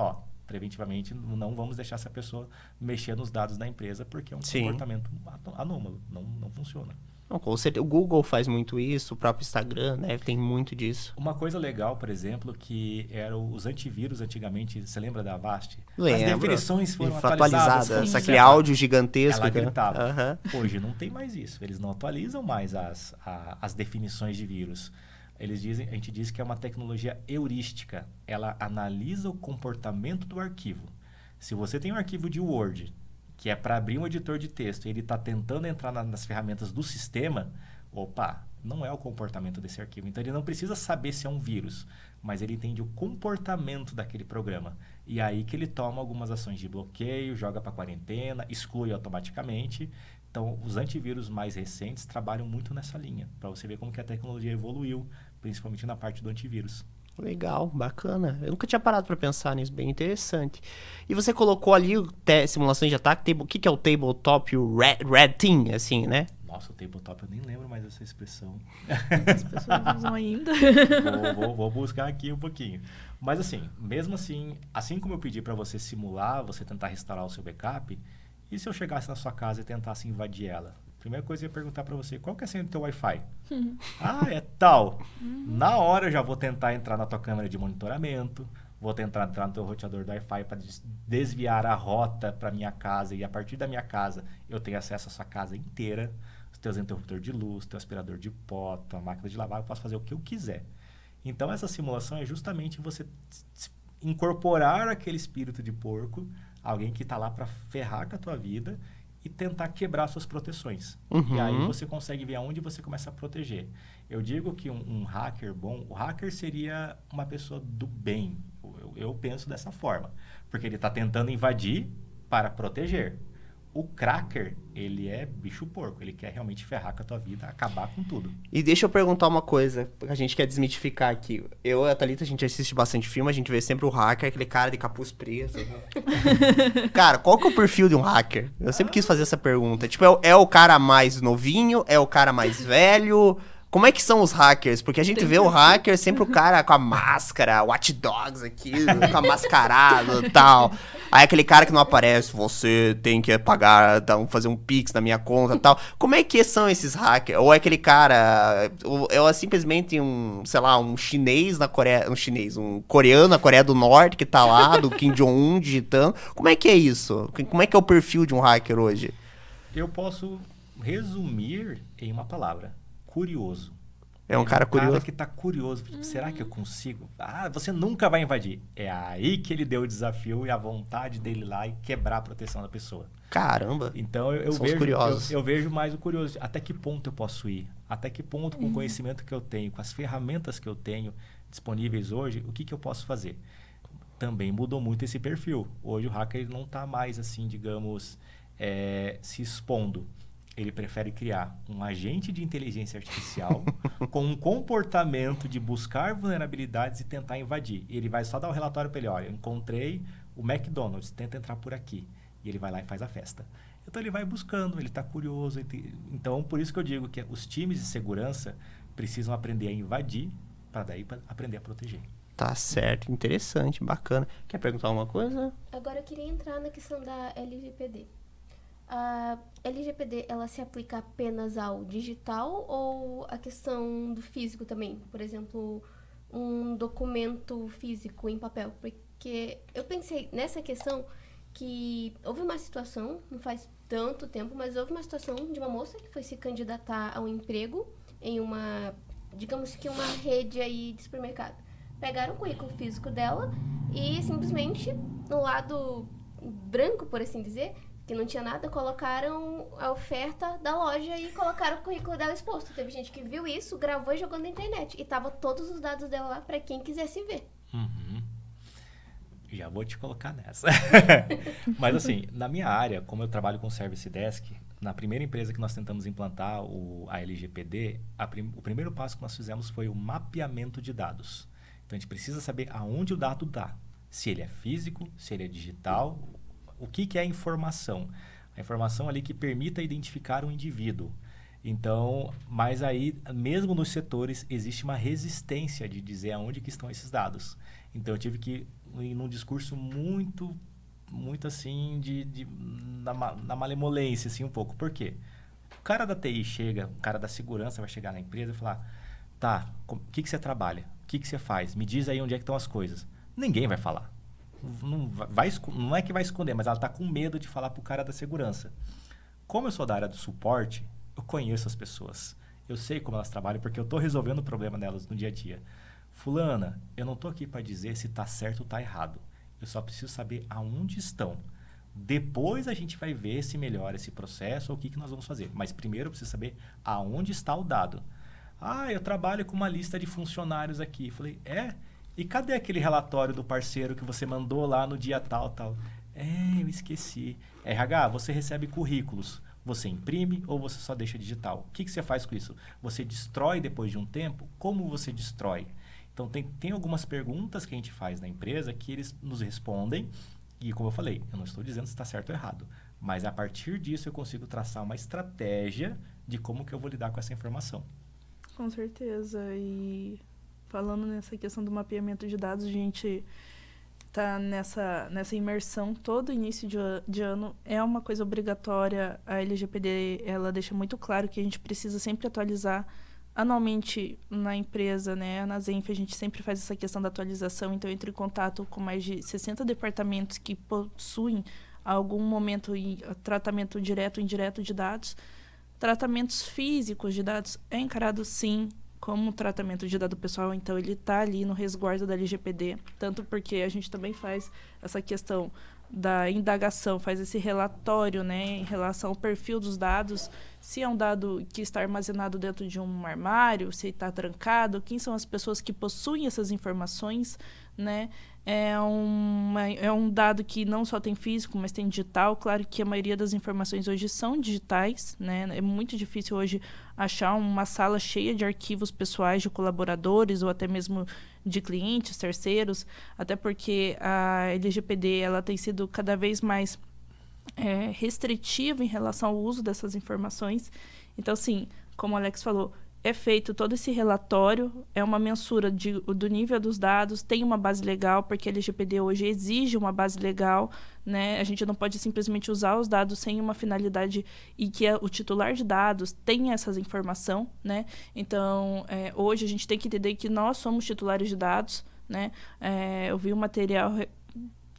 E: preventivamente não vamos deixar essa pessoa mexer nos dados da empresa porque é um comportamento anômalo, não funciona.
B: Não, com certeza. O Google faz muito isso, o próprio Instagram, né? Tem muito disso.
E: Uma coisa legal, por exemplo, que eram os antivírus antigamente, você lembra da Avast?
B: Lembro.
E: As definições foram atualizadas.
B: Aquele áudio gigantesco.
E: Ela gritava. Hoje não tem mais isso. Eles não atualizam mais as definições de vírus. A gente diz que é uma tecnologia heurística. Ela analisa o comportamento do arquivo. Se você tem um arquivo de Word que é para abrir um editor de texto e ele está tentando entrar nas ferramentas do sistema, não é o comportamento desse arquivo. Então, ele não precisa saber se é um vírus, mas ele entende o comportamento daquele programa. E aí que ele toma algumas ações de bloqueio, joga para quarentena, exclui automaticamente. Então, os antivírus mais recentes trabalham muito nessa linha, para você ver como que a tecnologia evoluiu, principalmente na parte do antivírus.
B: Legal, bacana. Eu nunca tinha parado para pensar nisso, bem interessante. E você colocou ali simulações de ataque, o que é o tabletop e o red team, assim, né?
E: Nossa, o tabletop eu nem lembro mais dessa expressão.
D: As pessoas usam ainda.
E: Vou buscar aqui um pouquinho. Mas assim, mesmo assim como eu pedi para você simular, você tentar restaurar o seu backup, e se eu chegasse na sua casa e tentasse invadir ela? Primeira coisa, eu ia perguntar para você, qual que é a senha do teu Wi-Fi? É tal. Na hora eu já vou tentar entrar na tua câmera de monitoramento, vou tentar entrar no teu roteador do Wi-Fi para desviar a rota para minha casa e a partir da minha casa eu tenho acesso à sua casa inteira, os teus interruptores de luz, teu aspirador de pó, tua máquina de lavar, eu posso fazer o que eu quiser. Então, essa simulação é justamente você incorporar aquele espírito de porco, alguém que está lá para ferrar com a tua vida e tentar quebrar suas proteções. E aí você consegue ver aonde você começa a proteger. Eu digo que um hacker bom, o hacker seria uma pessoa do bem. Eu penso dessa forma. Porque ele está tentando invadir para proteger. O cracker, ele é bicho porco. Ele quer realmente ferrar com a tua vida, acabar com tudo.
B: E deixa eu perguntar uma coisa, que a gente quer desmitificar aqui. Eu e a Thalita, a gente assiste bastante filme, a gente vê sempre o hacker, aquele cara de capuz preso. Cara, qual que é o perfil de um hacker? Eu sempre quis fazer essa pergunta. Tipo, é o cara mais novinho? É o cara mais velho? Como é que são os hackers? Porque a gente vê o hacker sempre o cara com a máscara, Watch Dogs aqui, com a mascarada e tal. Aí aquele cara que não aparece, você tem que pagar, fazer um pix na minha conta e tal. Como é que são esses hackers? Ou é aquele cara, é simplesmente um chinês na Coreia, um coreano na Coreia do Norte que tá lá, do Kim Jong-un digitando. Como é que é isso? Como é que é o perfil de um hacker hoje?
E: Eu posso resumir em uma palavra. Curioso.
B: É um cara curioso.
E: cara que tá curioso. Tipo, será que eu consigo? Ah, você nunca vai invadir. É aí que ele deu o desafio e a vontade dele lá e quebrar a proteção da pessoa.
B: Caramba.
E: Então eu
B: São os
E: vejo,
B: curiosos.
E: eu vejo mais o curioso. Até que ponto eu posso ir? Até que ponto, com o conhecimento que eu tenho, com as ferramentas que eu tenho disponíveis hoje, o que, que eu posso fazer? Também mudou muito esse perfil. Hoje o hacker ele não está mais assim, digamos, se expondo. Ele prefere criar um agente de inteligência artificial com um comportamento de buscar vulnerabilidades e tentar invadir. Ele vai só dar o relatório para ele, olha, eu encontrei o McDonald's, tenta entrar por aqui. E ele vai lá e faz a festa. Então ele vai buscando, ele está curioso. Então por isso que eu digo que os times de segurança precisam aprender a invadir para daí aprender a proteger.
B: Tá certo, interessante, bacana. Quer perguntar alguma coisa?
C: Agora eu queria entrar na questão da LGPD. A LGPD, ela se aplica apenas ao digital ou a questão do físico também? Por exemplo, um documento físico em papel. Porque eu pensei nessa questão que houve uma situação, não faz tanto tempo, mas houve uma situação de uma moça que foi se candidatar a um emprego em uma, digamos que uma rede aí de supermercado. Pegaram o currículo físico dela e simplesmente no lado branco, por assim dizer, que não tinha nada, colocaram a oferta da loja e colocaram o currículo dela exposto. Teve gente que viu isso, gravou e jogou na internet. E tava todos os dados dela lá para quem quisesse ver.
E: Uhum. Já vou te colocar nessa. Mas assim, na minha área, como eu trabalho com Service Desk, na primeira empresa que nós tentamos implantar a LGPD, o primeiro passo que nós fizemos foi o mapeamento de dados. Então a gente precisa saber aonde o dado está. Se ele é físico, se ele é digital. O que é a informação? A informação ali que permita identificar um indivíduo. Então, mas aí, mesmo nos setores, existe uma resistência de dizer aonde que estão esses dados. Então, eu tive que ir num discurso muito assim, na malemolência, assim, um pouco. Por quê? O cara da TI chega, o cara da segurança vai chegar na empresa e falar, tá, o que você trabalha? O que você faz? Me diz aí onde é que estão as coisas. Ninguém vai falar. Não é que vai esconder, mas ela está com medo de falar para o cara da segurança. Como eu sou da área do suporte, eu conheço as pessoas. Eu sei como elas trabalham, porque eu estou resolvendo o problema delas no dia a dia. Fulana, eu não estou aqui para dizer se está certo ou está errado. Eu só preciso saber aonde estão. Depois a gente vai ver se melhora esse processo ou o que nós vamos fazer. Mas primeiro eu preciso saber aonde está o dado. Ah, eu trabalho com uma lista de funcionários aqui. Eu falei, E cadê aquele relatório do parceiro que você mandou lá no dia tal? Eu esqueci. RH, você recebe currículos. Você imprime ou você só deixa digital? O que você faz com isso? Você destrói depois de um tempo? Como você destrói? Então, tem algumas perguntas que a gente faz na empresa que eles nos respondem. E, como eu falei, eu não estou dizendo se está certo ou errado. Mas, a partir disso, eu consigo traçar uma estratégia de como que eu vou lidar com essa informação.
D: Com certeza. E falando nessa questão do mapeamento de dados, a gente está nessa imersão todo início de ano. É uma coisa obrigatória. A LGPD, ela deixa muito claro que a gente precisa sempre atualizar anualmente na empresa, né? Na Zenf, a gente sempre faz essa questão da atualização. Então, eu entro em contato com mais de 60 departamentos que possuem algum momento tratamento direto ou indireto de dados. Tratamentos físicos de dados é encarado, sim, como tratamento de dado pessoal. Então, ele está ali no resguardo da LGPD. Tanto porque a gente também faz essa questão da indagação, faz esse relatório, né, em relação ao perfil dos dados, se é um dado que está armazenado dentro de um armário, se está trancado, quem são as pessoas que possuem essas informações, né? É um dado que não só tem físico, mas tem digital. Claro que a maioria das informações hoje são digitais, né? É muito difícil hoje achar uma sala cheia de arquivos pessoais de colaboradores ou até mesmo de clientes, terceiros, até porque a LGPD ela tem sido cada vez mais restritiva em relação ao uso dessas informações. Então, assim, como o Alex falou, é feito todo esse relatório, é uma mensura do nível dos dados, tem uma base legal, porque a LGPD hoje exige uma base legal, né? A gente não pode simplesmente usar os dados sem uma finalidade e que o titular de dados tenha essa informação, né? Então, hoje a gente tem que entender que nós somos titulares de dados, né? Eu vi um material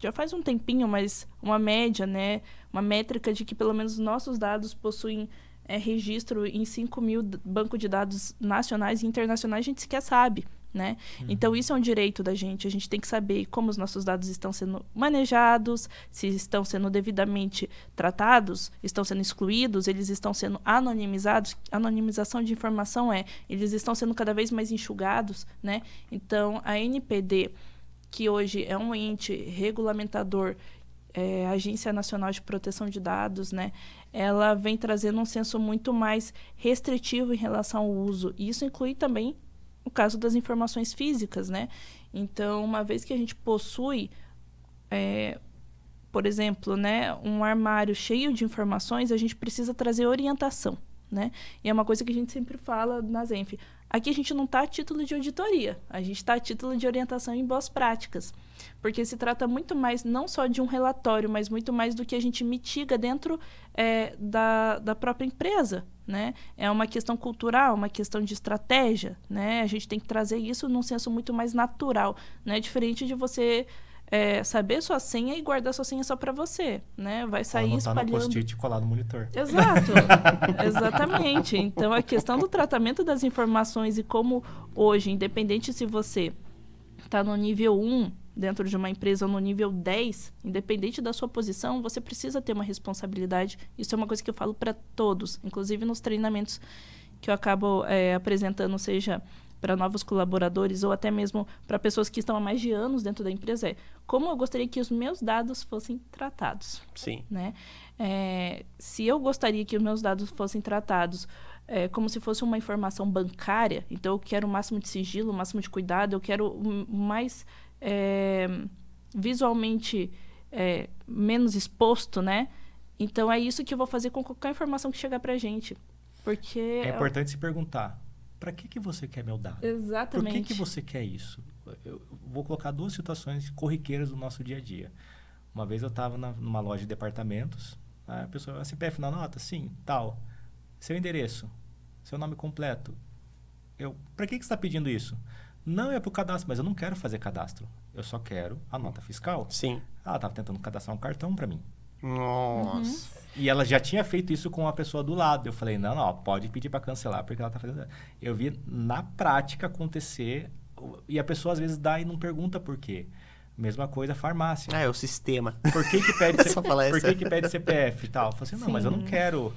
D: já faz um tempinho, mas uma média, né? Uma métrica de que pelo menos nossos dados possuem registro em 5.000 bancos de dados nacionais e internacionais, a gente sequer sabe, né? Então, isso é um direito da gente. A gente tem que saber como os nossos dados estão sendo manejados, se estão sendo devidamente tratados, estão sendo excluídos, eles estão sendo anonimizados. Anonimização de informação eles estão sendo cada vez mais enxugados, né? Então, a NPD, que hoje é um ente regulamentador, Agência Nacional de Proteção de Dados, né? Ela vem trazendo um senso muito mais restritivo em relação ao uso. E isso inclui também o caso das informações físicas, né? Então, uma vez que a gente possui, por exemplo, né, um armário cheio de informações, a gente precisa trazer orientação, né? E é uma coisa que a gente sempre fala na Zenf. Aqui a gente não está a título de auditoria, a gente está a título de orientação em boas práticas, porque se trata muito mais, não só de um relatório, mas muito mais do que a gente mitiga dentro da própria empresa, né? É uma questão cultural, uma questão de estratégia, né? A gente tem que trazer isso num senso muito mais natural, né? Diferente de você saber sua senha e guardar sua senha só para você, né? Vai sair espalhando...
E: no post-it e colar no monitor.
D: Exato, exatamente. Então, a questão do tratamento das informações e como hoje, independente se você está no nível 1 dentro de uma empresa ou no nível 10, independente da sua posição, você precisa ter uma responsabilidade. Isso é uma coisa que eu falo para todos, inclusive nos treinamentos que eu acabo apresentando, seja para novos colaboradores ou até mesmo para pessoas que estão há mais de anos dentro da empresa, como eu gostaria que os meus dados fossem tratados.
B: Sim.
D: Né? Se eu gostaria que os meus dados fossem tratados como se fosse uma informação bancária, então eu quero o máximo de sigilo, o máximo de cuidado, eu quero o mais visualmente menos exposto, né? Então, é isso que eu vou fazer com qualquer informação que chegar para a gente. Porque
E: é importante se perguntar, para que você quer meu dado?
D: Exatamente.
E: Por que você quer isso? Eu vou colocar 2 situações corriqueiras do nosso dia a dia. Uma vez eu estava numa loja de departamentos, a pessoa, a CPF na nota? Sim, tal. Seu endereço, seu nome completo. Para que você está pedindo isso? Não, é para o cadastro, mas eu não quero fazer cadastro. Eu só quero a nota fiscal.
B: Sim.
E: Ela estava tentando cadastrar um cartão para mim.
B: Nossa.
E: E ela já tinha feito isso com a pessoa do lado. Eu falei, não, pode pedir para cancelar, porque ela está fazendo... Eu vi na prática acontecer, e a pessoa às vezes dá e não pergunta por quê. Mesma coisa, farmácia.
B: É o sistema.
E: Por que pede
B: Só falar
E: por
B: essa.
E: que pede CPF e tal? Eu falei assim, não,
D: Sim.
E: mas eu não quero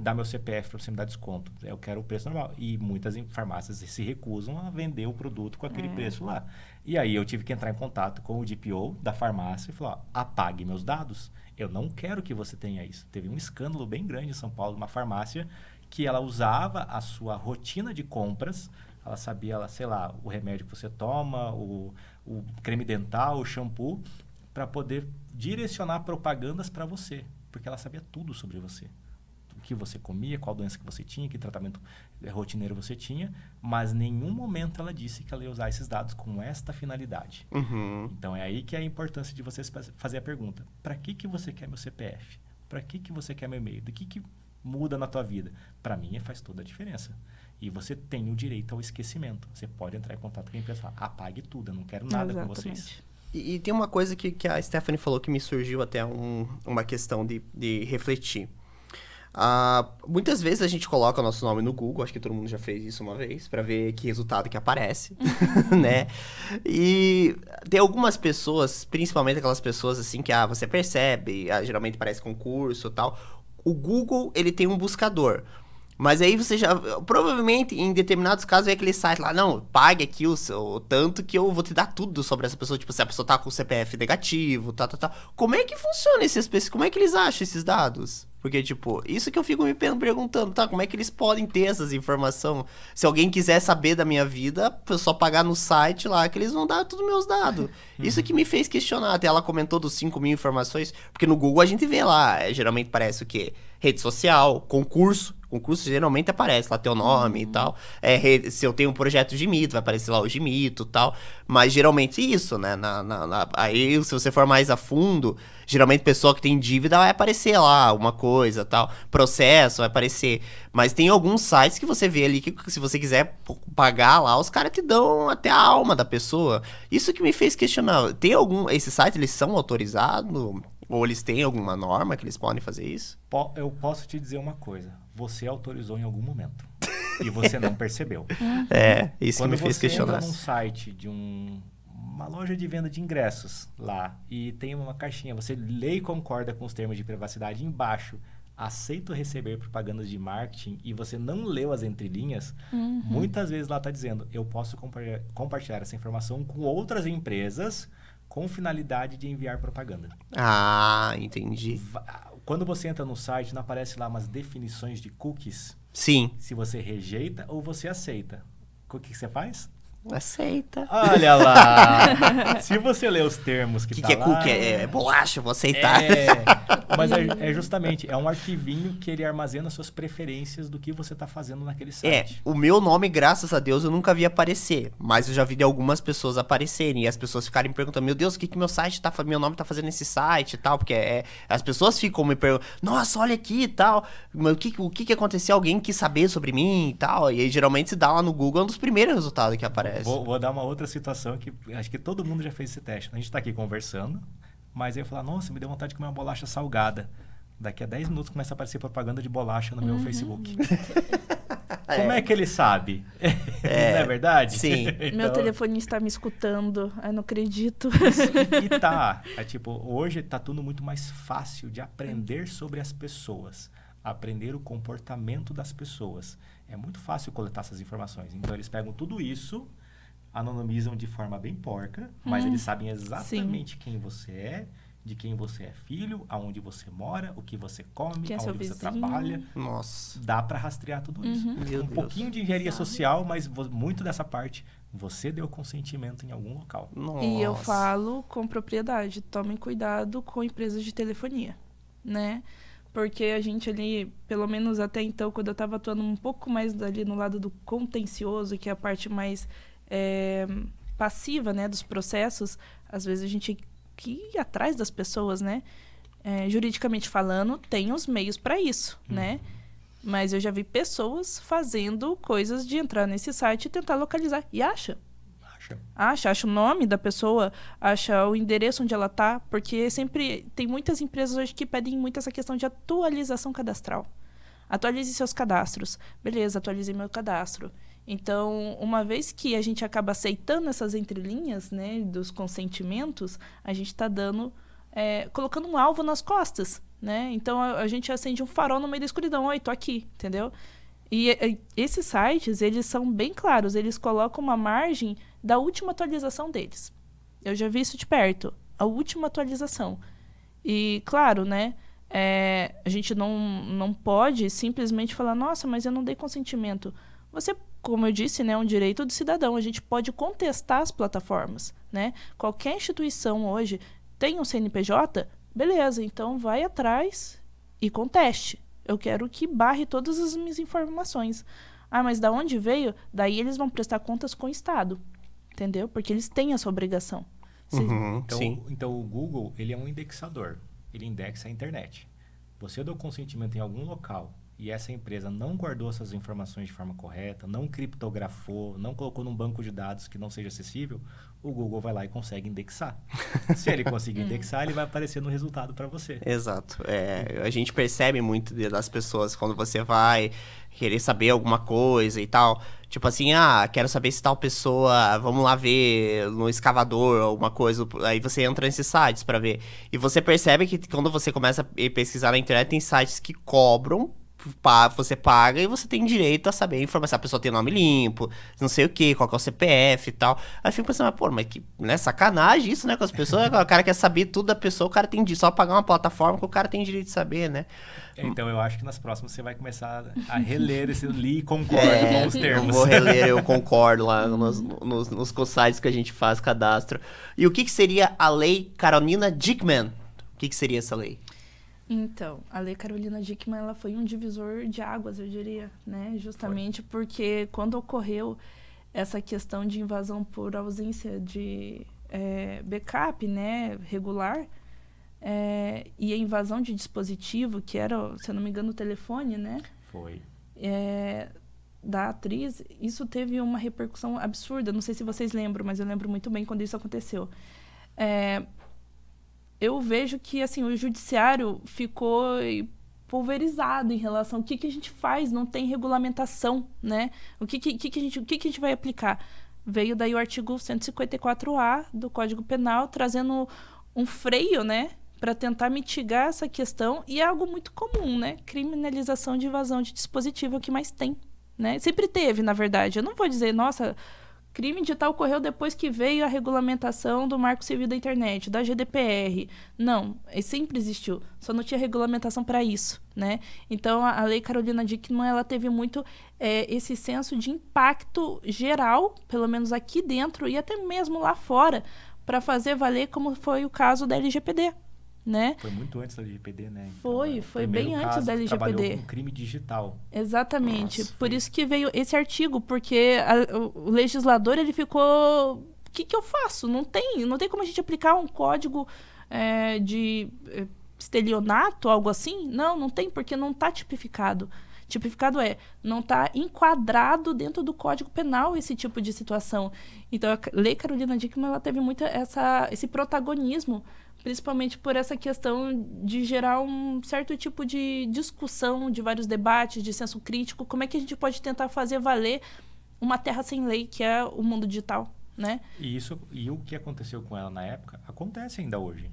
E: dar meu CPF para você me dar desconto. Eu quero o preço normal. E muitas farmácias se recusam a vender o produto com aquele preço lá. E aí eu tive que entrar em contato com o DPO da farmácia e falar, apague meus dados. Eu não quero que você tenha isso. Teve um escândalo bem grande em São Paulo, uma farmácia, que ela usava a sua rotina de compras, ela sabia, sei lá, o remédio que você toma, o creme dental, o shampoo, para poder direcionar propagandas para você, porque ela sabia tudo sobre você. O que você comia, qual doença que você tinha, que tratamento rotineiro você tinha, mas em nenhum momento ela disse que ela ia usar esses dados com esta finalidade.
B: Uhum.
E: Então, é aí que é a importância de você fazer a pergunta. Para que você quer meu CPF? Para que você quer meu e-mail? Do que muda na tua vida? Para mim, faz toda a diferença. E você tem o direito ao esquecimento. Você pode entrar em contato com a empresa e falar, apague tudo, eu não quero nada com vocês.
B: E tem uma coisa que a Stephanie falou que me surgiu até uma questão de refletir. Muitas vezes a gente coloca o nosso nome no Google, acho que todo mundo já fez isso uma vez, para ver que resultado que aparece, né? E tem algumas pessoas, principalmente aquelas pessoas assim que você percebe, geralmente parece concurso e tal. O Google, ele tem um buscador. Mas aí você já... Provavelmente, em determinados casos, é aquele site lá, não, pague aqui o tanto que eu vou te dar tudo sobre essa pessoa. Tipo, se a pessoa tá com o CPF negativo, tal. Como é que funciona como é que eles acham esses dados? Porque, tipo, isso que eu fico me perguntando, tá? Como é que eles podem ter essas informações? Se alguém quiser saber da minha vida, eu só pagar no site lá, que eles vão dar todos os meus dados. Isso que me fez questionar. Até ela comentou dos 5.000 informações, porque no Google a gente vê lá, geralmente parece o quê? Rede social, concurso. Concurso geralmente aparece lá teu nome e tal. Se eu tenho um projeto de mito, vai aparecer lá o de mito e tal. Mas geralmente isso, né? Aí, se você for mais a fundo, geralmente pessoa que tem dívida vai aparecer lá alguma coisa tal. Processo vai aparecer. Mas tem alguns sites que você vê ali que se você quiser pagar lá, os caras te dão até a alma da pessoa. Isso que me fez questionar. Esses sites, eles são autorizados? Ou eles têm alguma norma que eles podem fazer isso?
E: Eu posso te dizer uma coisa. Você autorizou em algum momento. E você não percebeu.
B: É, isso que me fez
E: Quando você
B: questionar.
E: entra num site de uma loja de venda de ingressos lá e tem uma caixinha, você lê e concorda com os termos de privacidade embaixo, aceito receber propagandas de marketing e você não leu as entrelinhas, muitas vezes lá está dizendo, eu posso compartilhar essa informação com outras empresas com finalidade de enviar propaganda.
B: Ah, entendi.
E: Quando você entra no site, não aparece lá umas definições de cookies?
B: Sim,
E: Se você rejeita ou você aceita. O que você faz?
B: aceita.
E: Olha lá! Se você ler os termos
B: O
E: que
B: que,
E: tá
B: que é
E: lá...
B: cookie? É bolacha, vou aceitar.
E: Mas é justamente, é um arquivinho que ele armazena suas preferências do que você tá fazendo naquele site.
B: O meu nome, graças a Deus, eu nunca vi aparecer. Mas eu já vi de algumas pessoas aparecerem. E as pessoas ficarem perguntando, meu Deus, o que meu site tá meu nome tá fazendo nesse site e tal. Porque as pessoas ficam me perguntando, nossa, olha aqui e tal. Mas o que aconteceu? Alguém quis saber sobre mim e tal. E aí, geralmente, se dá lá no Google, é um dos primeiros resultados que aparece.
E: Vou dar uma outra situação que acho que todo mundo já fez esse teste. A gente tá aqui conversando, mas aí eu falar, nossa, me deu vontade de comer uma bolacha salgada. Daqui a 10 minutos começa a aparecer propaganda de bolacha no meu Facebook. Como é que ele sabe? Não é verdade?
B: Sim.
D: Meu telefone está me escutando. Ai, não acredito.
E: E tá. Hoje tá tudo muito mais fácil de aprender sobre as pessoas. Aprender o comportamento das pessoas. É muito fácil coletar essas informações. Então, eles pegam tudo isso, anonimizam de forma bem porca, mas eles sabem exatamente quem você é, de quem você é filho, aonde você mora, o que você come,
D: Quem é seu
E: aonde você
D: vizinho.
E: trabalha.
B: Nossa.
E: Dá para rastrear tudo isso.
B: Meu
E: Um
B: Deus.
E: pouquinho de engenharia social, mas muito dessa parte, você deu consentimento em algum local.
B: Nossa.
D: E eu falo com propriedade, tomem cuidado com empresas de telefonia, né? Porque a gente ali, pelo menos até então, quando eu estava atuando um pouco mais ali no lado do contencioso, que é a parte mais passiva, né, dos processos, às vezes a gente que ir atrás das pessoas, né? Juridicamente falando, tem os meios para isso, né? Mas eu já vi pessoas fazendo coisas de entrar nesse site e tentar localizar. E acha o nome da pessoa, acha o endereço onde ela tá, porque sempre tem muitas empresas hoje que pedem muito essa questão de atualização cadastral. Atualize seus cadastros. Beleza, atualizei meu cadastro. Então, uma vez que a gente acaba aceitando essas entrelinhas, né, dos consentimentos, a gente está colocando um alvo nas costas, né? Então, a gente acende um farol no meio da escuridão. Oi, tô aqui, entendeu? E esses sites, eles são bem claros. Eles colocam uma margem da última atualização deles. Eu já vi isso de perto. A última atualização. E, claro, né? A gente não pode simplesmente falar, nossa, mas eu não dei consentimento. Você, como eu disse, né, é um direito do cidadão. A gente pode contestar as plataformas, né? Qualquer instituição hoje tem um CNPJ, beleza, então vai atrás e conteste. Eu quero que barre todas as minhas informações. Ah, mas da onde veio? Daí eles vão prestar contas com o Estado, entendeu? Porque eles têm essa obrigação.
B: Sim.
E: Então, o Google, ele é um indexador. Ele indexa a internet. Você deu consentimento em algum local e essa empresa não guardou essas informações de forma correta, não criptografou, não colocou num banco de dados que não seja acessível, o Google vai lá e consegue indexar. Se ele conseguir indexar, ele vai aparecer no resultado para você.
B: Exato. A gente percebe muito das pessoas quando você vai querer saber alguma coisa e tal. Tipo assim, quero saber se tal pessoa, vamos lá ver no escavador alguma coisa. Aí você entra nesses sites pra ver. E você percebe que quando você começa a pesquisar na internet, tem sites que cobram, você paga e você tem direito a saber a informação. A pessoa tem nome limpo, não sei o que, qual que é o CPF e tal. Aí eu fico pensando, mas que, né, sacanagem isso, né, com as pessoas. O cara quer saber tudo da pessoa, o cara tem de só pagar uma plataforma que o cara tem direito de saber, né?
E: Então eu acho que nas próximas você vai começar a reler esse li e concorda com os termos.
B: Eu vou reler, eu concordo lá nos sites que a gente faz cadastro. E o que seria a lei Carolina Dickmann? O que seria essa lei?
D: Então, a Lei Carolina Dickmann, ela foi um divisor de águas, eu diria, né? Justamente porque quando ocorreu essa questão de invasão por ausência de backup, né, regular, e a invasão de dispositivo, que era, se eu não me engano, o telefone, né?
E: Foi.
D: Da atriz, isso teve uma repercussão absurda. Não sei se vocês lembram, mas eu lembro muito bem quando isso aconteceu. eu vejo que, assim, o judiciário ficou pulverizado em relação ao que a gente faz, não tem regulamentação, né? O que a gente vai aplicar? Veio daí o artigo 154A do Código Penal, trazendo um freio, né, para tentar mitigar essa questão, e é algo muito comum, né? Criminalização de invasão de dispositivo é o que mais tem, né? Sempre teve, na verdade. Eu não vou dizer, nossa, crime digital ocorreu depois que veio a regulamentação do Marco Civil da Internet, da GDPR. Não, sempre existiu, só não tinha regulamentação para isso, né? Então, a Lei Carolina Dickmann, ela teve muito esse senso de impacto geral, pelo menos aqui dentro e até mesmo lá fora, para fazer valer, como foi o caso da LGPD, né?
E: Foi muito antes da LGPD, né? Então,
D: Foi bem antes da LGPD.
E: Trabalhou com crime digital.
D: Exatamente.
B: Nossa,
D: por isso que veio esse artigo, porque o legislador, ele ficou... O que eu faço? Não tem como a gente aplicar um código de estelionato, algo assim? Não tem, porque não está tipificado. Tipificado não está enquadrado dentro do Código Penal esse tipo de situação. Então, a Lei Carolina Dickmann, ela teve muito esse protagonismo, principalmente por essa questão de gerar um certo tipo de discussão, de vários debates, de senso crítico. Como é que a gente pode tentar fazer valer uma terra sem lei, que é o mundo digital, né?
E: E o que aconteceu com ela na época, acontece ainda hoje.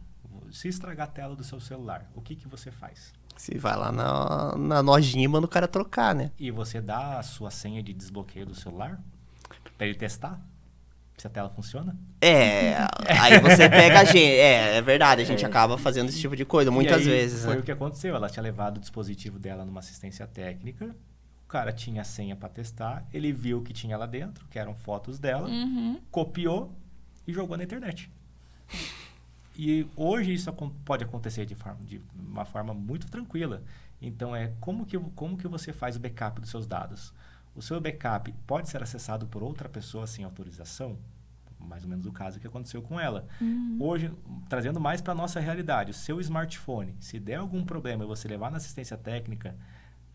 E: Se estragar a tela do seu celular, o que você faz?
B: Você vai lá na lojinha e manda o cara trocar, né?
E: E você dá a sua senha de desbloqueio do celular para ele testar se a tela funciona?
B: Aí você pega a gente. É verdade, a gente acaba fazendo esse tipo de coisa, muitas
E: E aí,
B: vezes,
E: foi
B: né?
E: o que aconteceu. Ela tinha levado o dispositivo dela numa assistência técnica, o cara tinha a senha para testar, ele viu o que tinha lá dentro, que eram fotos dela, copiou e jogou na internet. E hoje isso pode acontecer de uma forma muito tranquila. Então, como que você faz o backup dos seus dados? O seu backup pode ser acessado por outra pessoa sem autorização? Mais ou menos o caso que aconteceu com ela. Hoje, trazendo mais para a nossa realidade, o seu smartphone, se der algum problema e você levar na assistência técnica,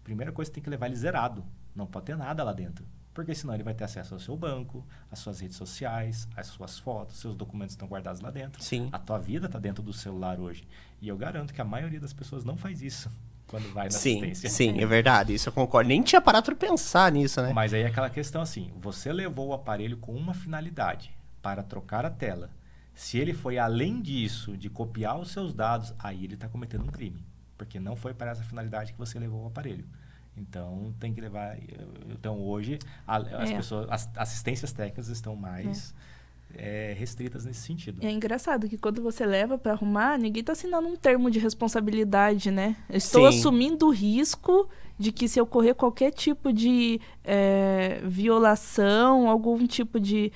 E: a primeira coisa, você tem que levar ele zerado. Não pode ter nada lá dentro. Porque senão ele vai ter acesso ao seu banco, às suas redes sociais, às suas fotos, seus documentos estão guardados lá dentro.
B: Sim.
E: A tua vida está dentro do celular hoje. E eu garanto que a maioria das pessoas não faz isso quando vai na assistência.
B: Sim, é verdade. Isso eu concordo. Nem tinha parado para pensar nisso, né?
E: Mas aí é aquela questão assim, você levou o aparelho com uma finalidade, para trocar a tela. Se ele foi além disso, de copiar os seus dados, aí ele está cometendo um crime. Porque não foi para essa finalidade que você levou o aparelho. Então, tem que levar... Então, hoje, as assistências técnicas estão mais restritas nesse sentido.
D: É engraçado que quando você leva para arrumar, ninguém está assinando um termo de responsabilidade, né? Eu estou assumindo o risco de que se ocorrer qualquer tipo de violação, algum tipo de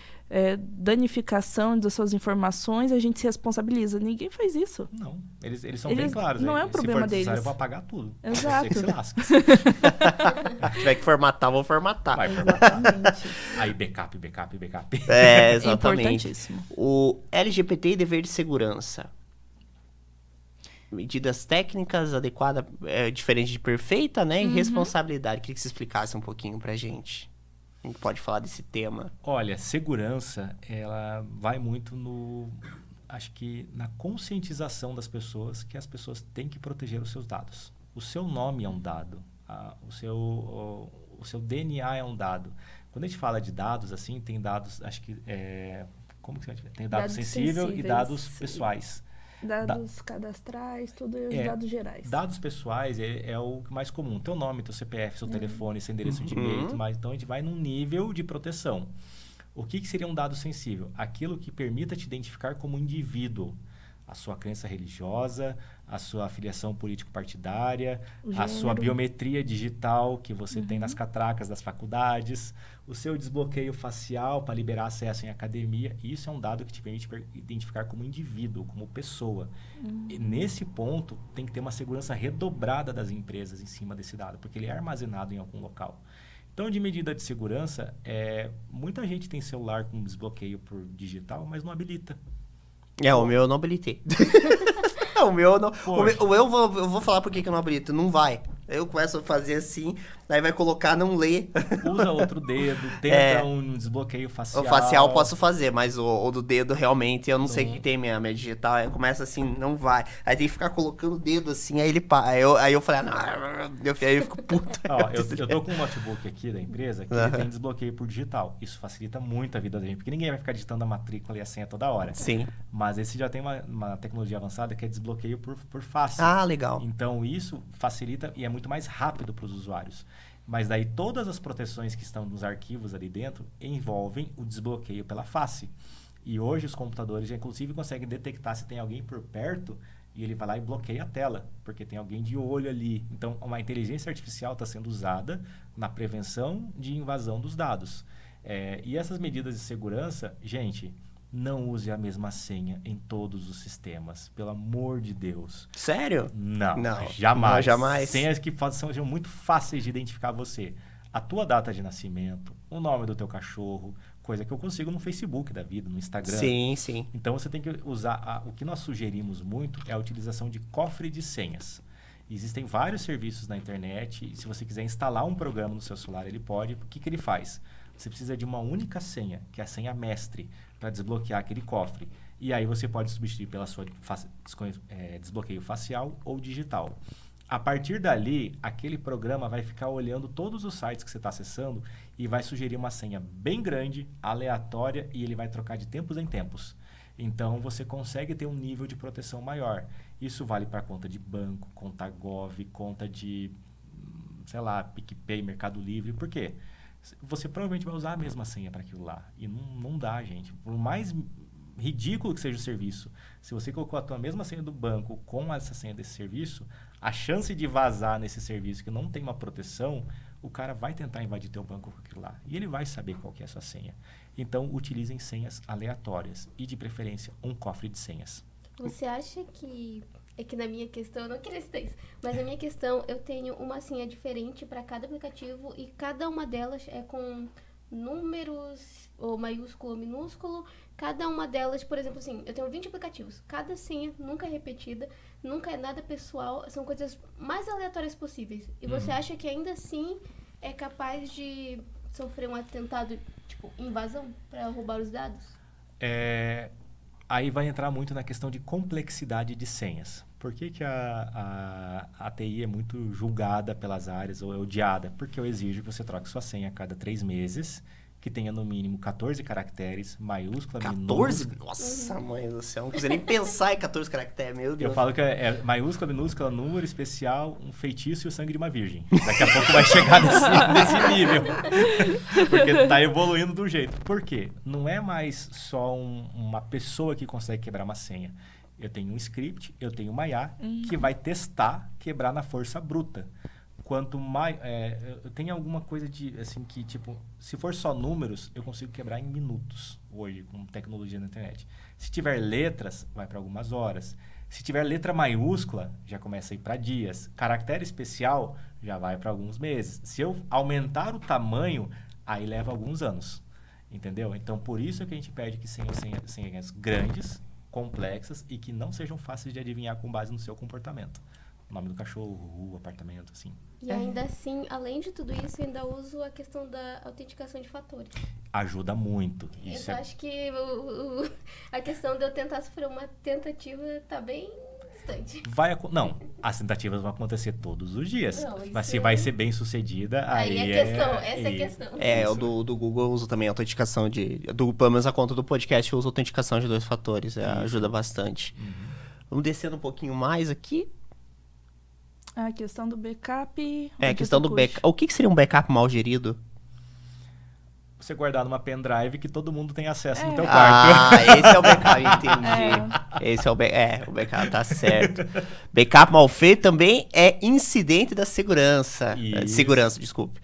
D: danificação das suas informações, a gente se responsabiliza. Ninguém faz isso.
E: Não, eles são bem claros.
D: Não é o problema deles.
E: Eu vou apagar tudo.
D: Exato.
E: Você que se lasca.
B: Se tiver que formatar, vou formatar.
E: Vai formatar.
D: Exatamente.
E: Aí, backup.
B: Exatamente.
D: Importantíssimo.
B: O LGBT e dever de segurança. Medidas técnicas adequadas, diferente de perfeita, né? E responsabilidade. Queria que você explicasse um pouquinho pra gente. A gente pode falar desse tema.
E: Olha, segurança, ela vai muito acho que na conscientização das pessoas, que as pessoas têm que proteger os seus dados. O seu nome é um dado, o seu DNA é um dado. Quando a gente fala de dados, assim, tem dados, acho que, como que você vai dizer? Tem dados sensíveis e dados pessoais.
D: Dados cadastrais, tudo os dados gerais.
E: Dados pessoais é o mais comum. Teu nome, teu CPF, seu telefone, seu endereço de e-mail, mas então a gente vai num nível de proteção. O que seria um dado sensível? Aquilo que permita te identificar como indivíduo. A sua crença religiosa, a sua afiliação político-partidária, a sua biometria digital que você tem nas catracas das faculdades, o seu desbloqueio facial para liberar acesso em academia. Isso é um dado que te permite identificar como indivíduo, como pessoa. E nesse ponto, tem que ter uma segurança redobrada das empresas em cima desse dado, porque ele é armazenado em algum local. Então, de medida de segurança, muita gente tem celular com desbloqueio por digital, mas não habilita.
B: O meu eu não habilitei. O meu não. Eu vou falar por que eu não habilito. Não vai. Eu começo a fazer assim, aí vai colocar, não lê.
E: Usa outro dedo, tenta um desbloqueio facial.
B: O facial eu posso fazer, mas o do dedo realmente, eu não sei o que tem minha digital. Aí começa assim, não vai. Aí tem que ficar colocando o dedo assim, aí ele para. Aí eu falei, aí eu fico puto.
E: Ó, eu tô com um notebook aqui da empresa que ele tem desbloqueio por digital. Isso facilita muito a vida da gente, porque ninguém vai ficar digitando a matrícula e a senha toda hora.
B: Sim.
E: Mas esse já tem uma tecnologia avançada que é desbloqueio por face.
B: Ah, legal.
E: Então isso facilita e é muito mais rápido para os usuários. Mas daí todas as proteções que estão nos arquivos ali dentro envolvem o desbloqueio pela face. E hoje os computadores já inclusive conseguem detectar se tem alguém por perto e ele vai lá e bloqueia a tela, porque tem alguém de olho ali. Então, uma inteligência artificial está sendo usada na prevenção de invasão dos dados. E essas medidas de segurança, gente, não use a mesma senha em todos os sistemas, pelo amor de Deus.
B: Sério?
E: Não,
B: jamais.
E: Não,
B: jamais.
E: Senhas que sejam muito fáceis de identificar você. A tua data de nascimento, o nome do teu cachorro, coisa que eu consigo no Facebook da vida, no Instagram.
B: Sim, sim.
E: Então, você tem que usar... O que nós sugerimos muito é a utilização de cofre de senhas. Existem vários serviços na internet e se você quiser instalar um programa no seu celular, ele pode. O que ele faz? Você precisa de uma única senha, que é a senha mestre, para desbloquear aquele cofre. E aí você pode substituir pela sua desbloqueio facial ou digital. A partir dali, aquele programa vai ficar olhando todos os sites que você está acessando e vai sugerir uma senha bem grande, aleatória, e ele vai trocar de tempos em tempos. Então, você consegue ter um nível de proteção maior. Isso vale para conta de banco, conta Gov, conta de, sei lá, PicPay, Mercado Livre. Por quê? Você provavelmente vai usar a mesma senha para aquilo lá. E não dá, gente. Por mais ridículo que seja o serviço, se você colocou a tua mesma senha do banco com essa senha desse serviço, a chance de vazar nesse serviço que não tem uma proteção, o cara vai tentar invadir teu banco com aquilo lá. E ele vai saber qual que é a sua senha. Então, utilizem senhas aleatórias e, de preferência, um cofre de senhas.
C: Você acha que... É que na minha questão, eu não queria citar isso, mas na minha questão eu tenho uma senha diferente para cada aplicativo e cada uma delas é com números, ou maiúsculo ou minúsculo. Cada uma delas, por exemplo, assim, eu tenho 20 aplicativos. Cada senha nunca é repetida, nunca é nada pessoal, são coisas mais aleatórias possíveis. E você acha que ainda assim é capaz de sofrer um atentado, tipo, invasão para roubar os dados?
E: Aí vai entrar muito na questão de complexidade de senhas. Por que a TI é muito julgada pelas áreas ou é odiada? Porque eu exijo que você troque sua senha a cada 3 meses, que tenha no mínimo 14 caracteres, maiúscula,
B: 14?
E: minúscula.
B: Nossa, mãe do céu. Não precisa nem pensar em 14 caracteres, meu Deus.
E: Eu falo que é maiúscula, minúscula, número especial, um feitiço e o sangue de uma virgem. Daqui a pouco vai chegar nesse nível. Porque tá evoluindo do jeito. Por quê? Não é mais só uma pessoa que consegue quebrar uma senha. Eu tenho um script, eu tenho uma IA que vai testar quebrar na força bruta. Quanto mais... eu tenho alguma coisa de, assim, que, tipo, se for só números, eu consigo quebrar em minutos hoje, com tecnologia na internet. Se tiver letras, vai para algumas horas. Se tiver letra maiúscula, já começa a ir para dias. Caractere especial, já vai para alguns meses. Se eu aumentar o tamanho, aí leva alguns anos. Entendeu? Então, por isso que a gente pede que senhas grandes, complexas e que não sejam fáceis de adivinhar com base no seu comportamento. Nome do cachorro, rua, apartamento, assim.
C: E ainda assim, além de tudo isso, ainda uso a questão da autenticação de fatores.
E: Ajuda muito.
C: Isso eu acho que a questão de eu tentar sofrer uma tentativa tá bem distante.
E: Não, as tentativas vão acontecer todos os dias.
C: Não,
E: mas se vai ser bem sucedida,
C: aí é questão, essa é a questão.
B: O do Google eu uso também autenticação pelo menos a conta do podcast eu uso autenticação de 2 fatores. Ajuda bastante. Vamos descendo um pouquinho mais aqui.
D: A questão do backup...
B: A questão do backup. O que seria um backup mal gerido?
E: Você guardar numa pendrive que todo mundo tem acesso no teu quarto.
B: Esse é o backup, entendi. Esse é o backup, tá certo. Backup mal feito também é incidente da segurança.
E: Isso.
B: Segurança, desculpe.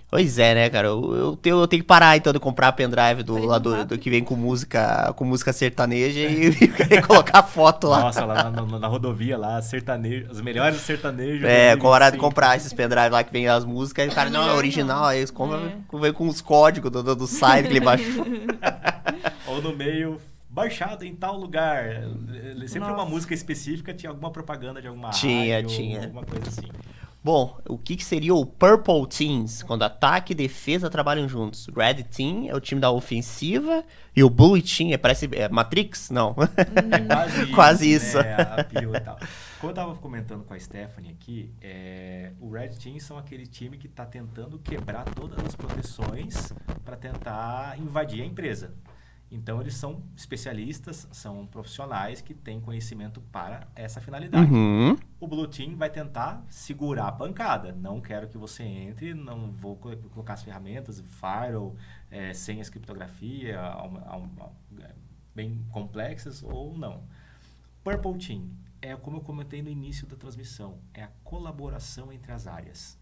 B: Pois é, né, cara? Eu tenho que parar, então, de comprar a pendrive do que vem com música sertaneja e colocar foto lá.
E: Nossa, lá na rodovia, lá, sertanejo, os melhores sertanejos.
B: Parar de comprar esses pendrive lá que vem as músicas, e o cara, não, é original, aí eles compram, vem com os códigos do site que ele baixou.
E: Ou no meio, baixado em tal lugar. Sempre uma
D: Nossa.
E: música específica, tinha alguma propaganda de alguma
B: Tinha,
E: rádio,
B: tinha.
E: alguma coisa assim.
B: Bom, o que seria o Purple Teams, quando ataque e defesa trabalham juntos? Red Team é o time da ofensiva e o Blue Team parece Matrix? Não.
E: É
B: Quase isso.
E: Né? A Pio e tal. Como eu tava comentando com a Stephanie aqui, o Red Team são aquele time que tá tentando quebrar todas as proteções para tentar invadir a empresa. Então, eles são especialistas, são profissionais que têm conhecimento para essa finalidade.
B: Uhum.
E: O Blue Team vai tentar segurar a pancada. Não quero que você entre, não vou colocar as ferramentas, firewall, senhas, criptografia, bem complexas ou não. Purple Team como eu comentei no início da transmissão, é a colaboração entre as áreas.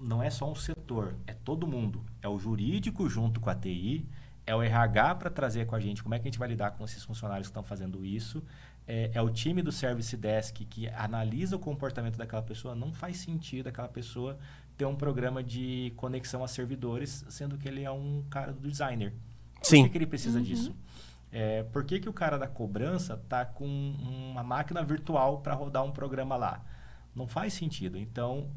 E: Não é só um setor, é todo mundo. É o jurídico junto com a TI, é o RH para trazer com a gente como é que a gente vai lidar com esses funcionários que estão fazendo isso. É o time do Service Desk que analisa o comportamento daquela pessoa. Não faz sentido aquela pessoa ter um programa de conexão a servidores, sendo que ele é um cara do designer.
B: Sim.
E: Por que ele precisa disso? Por que o cara da cobrança está com uma máquina virtual para rodar um programa lá? Não faz sentido. Então,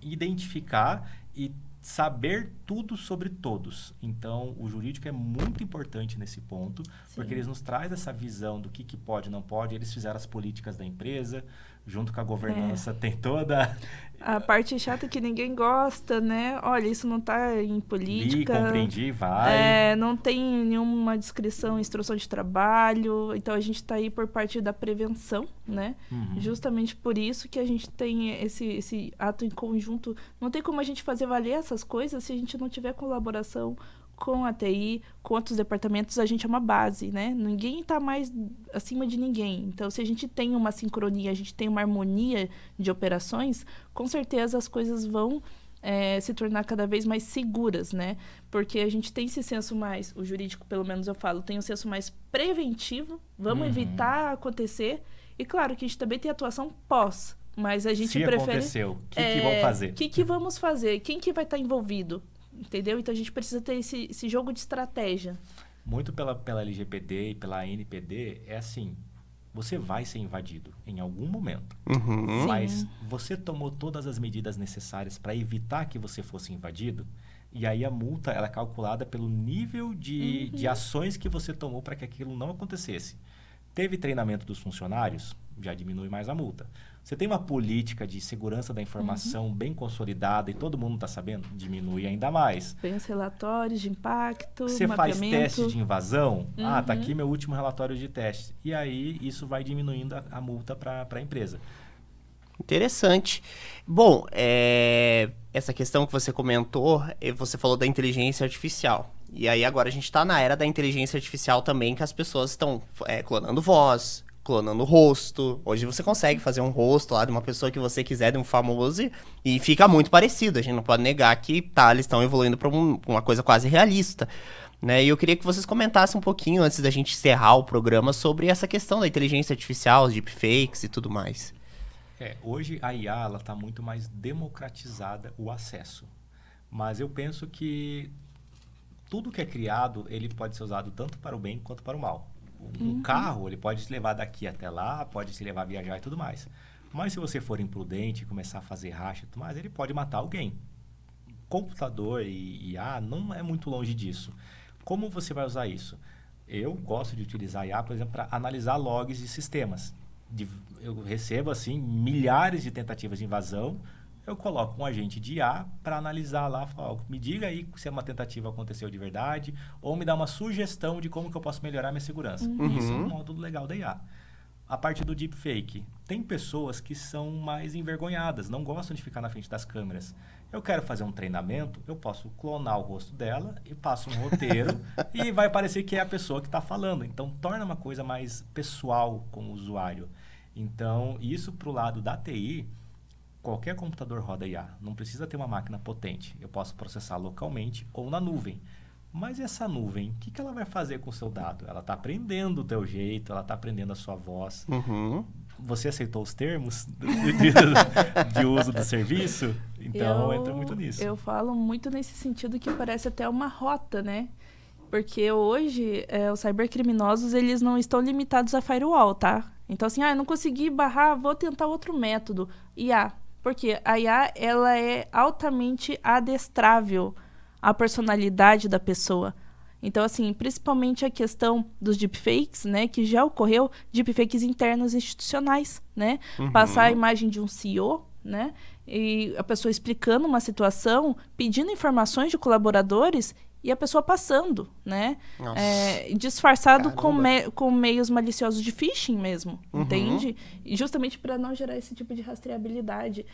E: identificar e saber tudo sobre todos. Então, o jurídico é muito importante nesse ponto, porque eles nos trazem essa visão do que pode e não pode. Eles fizeram as políticas da empresa, junto com a governança, tem toda...
D: A parte chata que ninguém gosta, né? Olha, isso não está em política.
E: Compreendi, vai.
D: Não tem nenhuma descrição, instrução de trabalho. Então, a gente está aí por parte da prevenção, né? Justamente por isso que a gente tem esse ato em conjunto. Não tem como a gente fazer valer essas coisas se a gente não tiver colaboração com a TI, com outros departamentos. A gente é uma base, né? Ninguém está mais acima de ninguém. Então, se a gente tem uma sincronia, a gente tem uma harmonia de operações, com certeza as coisas vão se tornar cada vez mais seguras, né? Porque a gente tem esse senso mais, o jurídico, pelo menos eu falo, tem um senso mais preventivo, vamos evitar acontecer. E claro que a gente também tem atuação pós, mas a gente prefere...
E: Se aconteceu, o que vão fazer?
D: O que vamos fazer? Quem que vai estar envolvido? Entendeu? Então, a gente precisa ter esse jogo de estratégia.
E: Muito pela LGPD e pela ANPD, é assim, você vai ser invadido em algum momento.
B: Uhum.
E: Mas você tomou todas as medidas necessárias para evitar que você fosse invadido? E aí a multa ela é calculada pelo nível de ações que você tomou para que aquilo não acontecesse. Teve treinamento dos funcionários? Já diminui mais a multa. Você tem uma política de segurança da informação bem consolidada e todo mundo está sabendo? Diminui ainda mais.
D: Tem os relatórios de impacto,
E: Você faz
D: mapeamento.
E: teste de invasão? Tá aqui meu último relatório de teste. E aí isso vai diminuindo a multa para a empresa.
B: Interessante. Bom, essa questão que você comentou, você falou da inteligência artificial. E aí agora a gente está na era da inteligência artificial também, que as pessoas estão clonando voz, clonando rosto. Hoje você consegue fazer um rosto lá de uma pessoa que você quiser, de um famoso, e fica muito parecido. A gente não pode negar que eles estão evoluindo para uma coisa quase realista. Né? E eu queria que vocês comentassem um pouquinho, antes da gente encerrar o programa, sobre essa questão da inteligência artificial, os deepfakes e tudo mais.
E: Hoje a IA está muito mais democratizada o acesso. Mas eu penso que tudo que é criado, ele pode ser usado tanto para o bem quanto para o mal. Um carro, ele pode te levar daqui até lá, pode te levar a viajar e tudo mais. Mas se você for imprudente e começar a fazer racha e tudo mais, ele pode matar alguém. Computador e IA não é muito longe disso. Como você vai usar isso? Eu gosto de utilizar IA, por exemplo, para analisar logs de sistemas. Eu recebo, assim, milhares de tentativas de invasão. Eu coloco um agente de IA para analisar lá, me diga aí se uma tentativa aconteceu de verdade, ou me dá uma sugestão de como que eu posso melhorar minha segurança. Isso é um módulo legal da IA. A parte do deepfake, tem pessoas que são mais envergonhadas, não gostam de ficar na frente das câmeras. Eu quero fazer um treinamento, eu posso clonar o rosto dela e passo um roteiro e vai parecer que é a pessoa que está falando. Então, torna uma coisa mais pessoal com o usuário. Então, isso para o lado da TI, qualquer computador roda IA. Não precisa ter uma máquina potente. Eu posso processar localmente ou na nuvem. Mas essa nuvem, o que ela vai fazer com o seu dado? Ela está aprendendo o teu jeito, ela está aprendendo a sua voz. Você aceitou os termos de uso do serviço? Então, entra muito nisso.
D: Eu falo muito nesse sentido que parece até uma rota, né? Porque hoje, os cybercriminosos, eles não estão limitados a firewall, tá? Então, assim, eu não consegui barrar, vou tentar outro método. IA. Porque a IA, ela é altamente adestrável à personalidade da pessoa. Então, assim, principalmente a questão dos deepfakes, né? Que já ocorreu, deepfakes internos institucionais, né? Passar a imagem de um CEO, né? E a pessoa explicando uma situação, pedindo informações de colaboradores e a pessoa passando, né? Disfarçado com meios maliciosos de phishing mesmo, entende? E justamente para não gerar esse tipo de rastreabilidade.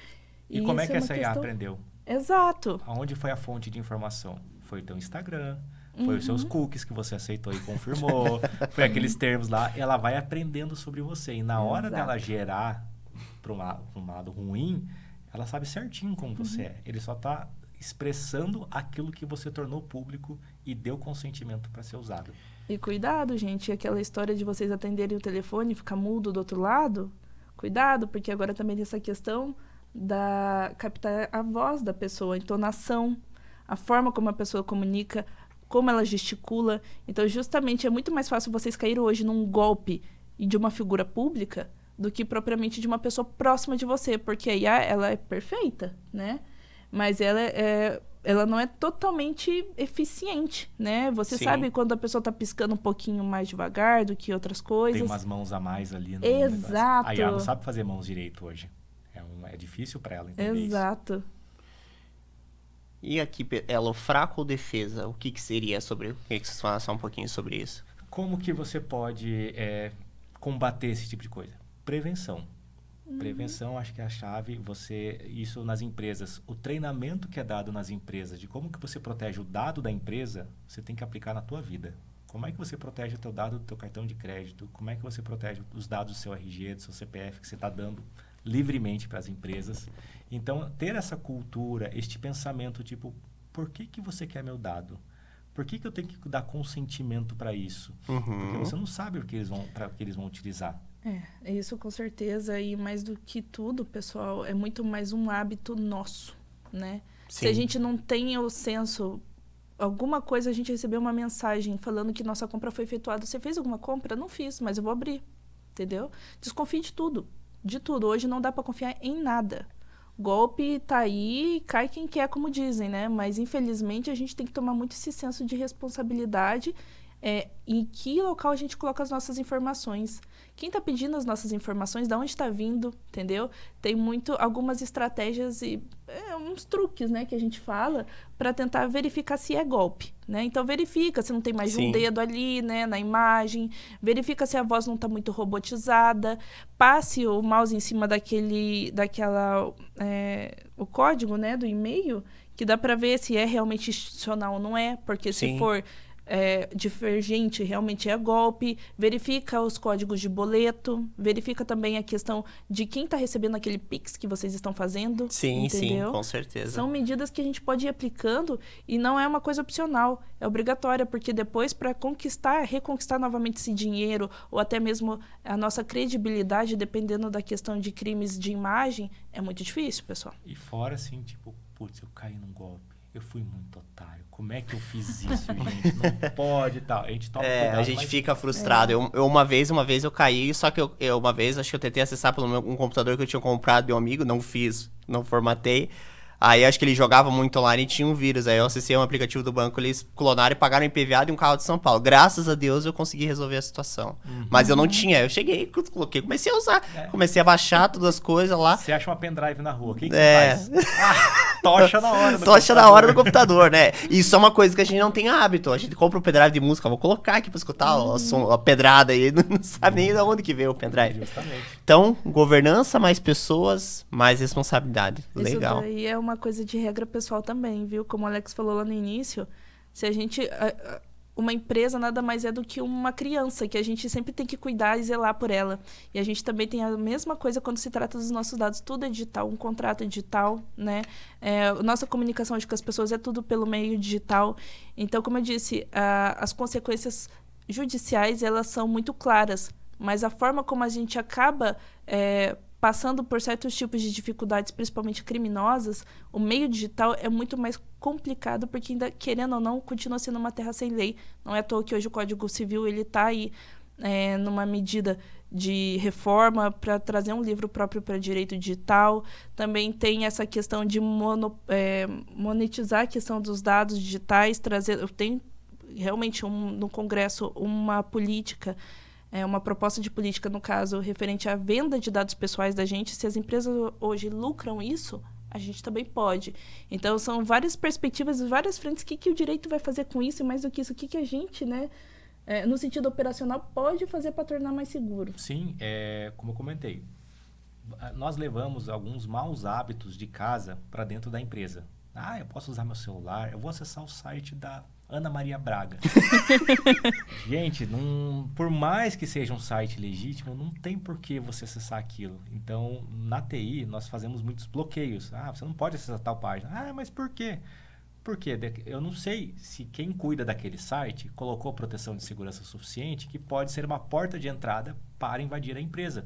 E: E como é que essa IA aprendeu?
D: Exato.
E: Aonde foi a fonte de informação? Foi o teu Instagram, foi os seus cookies que você aceitou e confirmou, foi aqueles termos lá. Ela vai aprendendo sobre você. E na hora dela gerar para um lado ruim, ela sabe certinho como você é. Ele só está expressando aquilo que você tornou público e deu consentimento para ser usado.
D: E cuidado, gente, aquela história de vocês atenderem o telefone e ficar mudo do outro lado, cuidado, porque agora também tem essa questão da captar a voz da pessoa, a entonação, a forma como a pessoa comunica, como ela gesticula. Então, justamente, é muito mais fácil vocês caírem hoje num golpe de uma figura pública do que propriamente de uma pessoa próxima de você, porque a IA, ela é perfeita, né? Mas ela não é totalmente eficiente, né? Você sabe quando a pessoa está piscando um pouquinho mais devagar do que outras coisas.
E: Tem umas mãos a mais ali no
D: Exato.
E: negócio. A IA não sabe fazer mãos direito hoje. É difícil para ela entender
D: Exato.
E: isso.
B: E aqui, elo fraco ou defesa? O que seria sobre... O que vocês falam só um pouquinho sobre isso?
E: Como que você pode combater esse tipo de coisa? Prevenção. Prevenção, acho que é a chave. Isso nas empresas. O treinamento que é dado nas empresas de como que você protege o dado da empresa, você tem que aplicar na tua vida. Como é que você protege o teu dado do teu cartão de crédito? Como é que você protege os dados do seu RG, do seu CPF, que você está dando livremente para as empresas? Então, ter essa cultura, este pensamento, tipo, por que você quer meu dado? Por que eu tenho que dar consentimento para isso? Porque você não sabe para que eles vão utilizar.
D: Isso com certeza. E mais do que tudo, pessoal, é muito mais um hábito nosso, né?
B: Sim.
D: Se a gente não tem o senso... Alguma coisa, a gente recebeu uma mensagem falando que nossa compra foi efetuada. Você fez alguma compra? Não fiz, mas eu vou abrir. Entendeu? Desconfie de tudo. De tudo. Hoje não dá para confiar em nada. Golpe tá aí, cai quem quer, como dizem, né? Mas, infelizmente, a gente tem que tomar muito esse senso de responsabilidade em que local a gente coloca as nossas informações. Quem está pedindo as nossas informações, de onde está vindo, entendeu? Tem algumas estratégias e uns truques, né, que a gente fala para tentar verificar se é golpe, né? Então, verifica se não tem mais de um dedo ali, né, na imagem. Verifica se a voz não está muito robotizada. Passe o mouse em cima o código, né, do e-mail, que dá para ver se é realmente institucional ou não é, porque se for divergente, realmente é golpe. Verifica os códigos de boleto, verifica também a questão de quem está recebendo aquele Pix que vocês estão fazendo.
B: Sim,
D: entendeu?
B: sim, com certeza.
D: São medidas que a gente pode ir aplicando e não é uma coisa opcional, é obrigatória, porque depois, para reconquistar novamente esse dinheiro ou até mesmo a nossa credibilidade, dependendo da questão de crimes de imagem, é muito difícil, pessoal.
E: E fora assim, tipo, putz, eu caí num golpe. Eu fui muito otário. Como é que eu fiz isso, gente? Não pode e tal. A gente toma cuidado,
B: a gente fica frustrado. Uma vez eu caí, só que uma vez, acho que eu tentei acessar pelo um computador que eu tinha comprado de um amigo, não fiz, não formatei. Aí acho que ele jogava muito online e tinha um vírus. Aí eu acessei um aplicativo do banco, eles clonaram e pagaram IPVA de um carro de São Paulo. Graças a Deus eu consegui resolver a situação. Mas eu não tinha. Eu cheguei, coloquei, comecei a usar. Comecei a baixar todas as coisas lá.
E: Você acha uma pendrive na rua, o que você faz? Tocha na hora.
B: Tocha na hora do computador, né? Isso é uma coisa que a gente não tem hábito. A gente compra um pendrive de música, vou colocar aqui pra escutar a pedrada aí. Não sabe nem de onde que veio o pendrive.
E: Justamente.
B: Então, governança, mais pessoas, mais responsabilidade. Legal.
D: Isso daí é uma coisa de regra pessoal também, viu? Como o Alex falou lá no início, se a gente... Uma empresa nada mais é do que uma criança, que a gente sempre tem que cuidar e zelar por ela. E a gente também tem a mesma coisa quando se trata dos nossos dados. Tudo é digital, um contrato é digital, né? Nossa comunicação com as pessoas é tudo pelo meio digital. Então, como eu disse, as consequências judiciais, elas são muito claras. Mas a forma como a gente acaba passando por certos tipos de dificuldades, principalmente criminosas, o meio digital é muito mais complicado, porque ainda, querendo ou não, continua sendo uma terra sem lei. Não é à toa que hoje o Código Civil está aí numa medida de reforma para trazer um livro próprio para direito digital. Também tem essa questão de monetizar a questão dos dados digitais, tem realmente no Congresso uma política, uma proposta de política, no caso, referente à venda de dados pessoais da gente. Se as empresas hoje lucram isso, a gente também pode. Então, são várias perspectivas e várias frentes. O que o direito vai fazer com isso? E mais do que isso, o que a gente, né, no sentido operacional, pode fazer para tornar mais seguro?
E: Sim, como eu comentei, nós levamos alguns maus hábitos de casa para dentro da empresa. Eu posso usar meu celular, eu vou acessar o site da Ana Maria Braga. Gente, por mais que seja um site legítimo, não tem por que você acessar aquilo. Então, na TI, nós fazemos muitos bloqueios. Você não pode acessar tal página. Mas por quê? Porque eu não sei se quem cuida daquele site colocou proteção de segurança suficiente, que pode ser uma porta de entrada para invadir a empresa.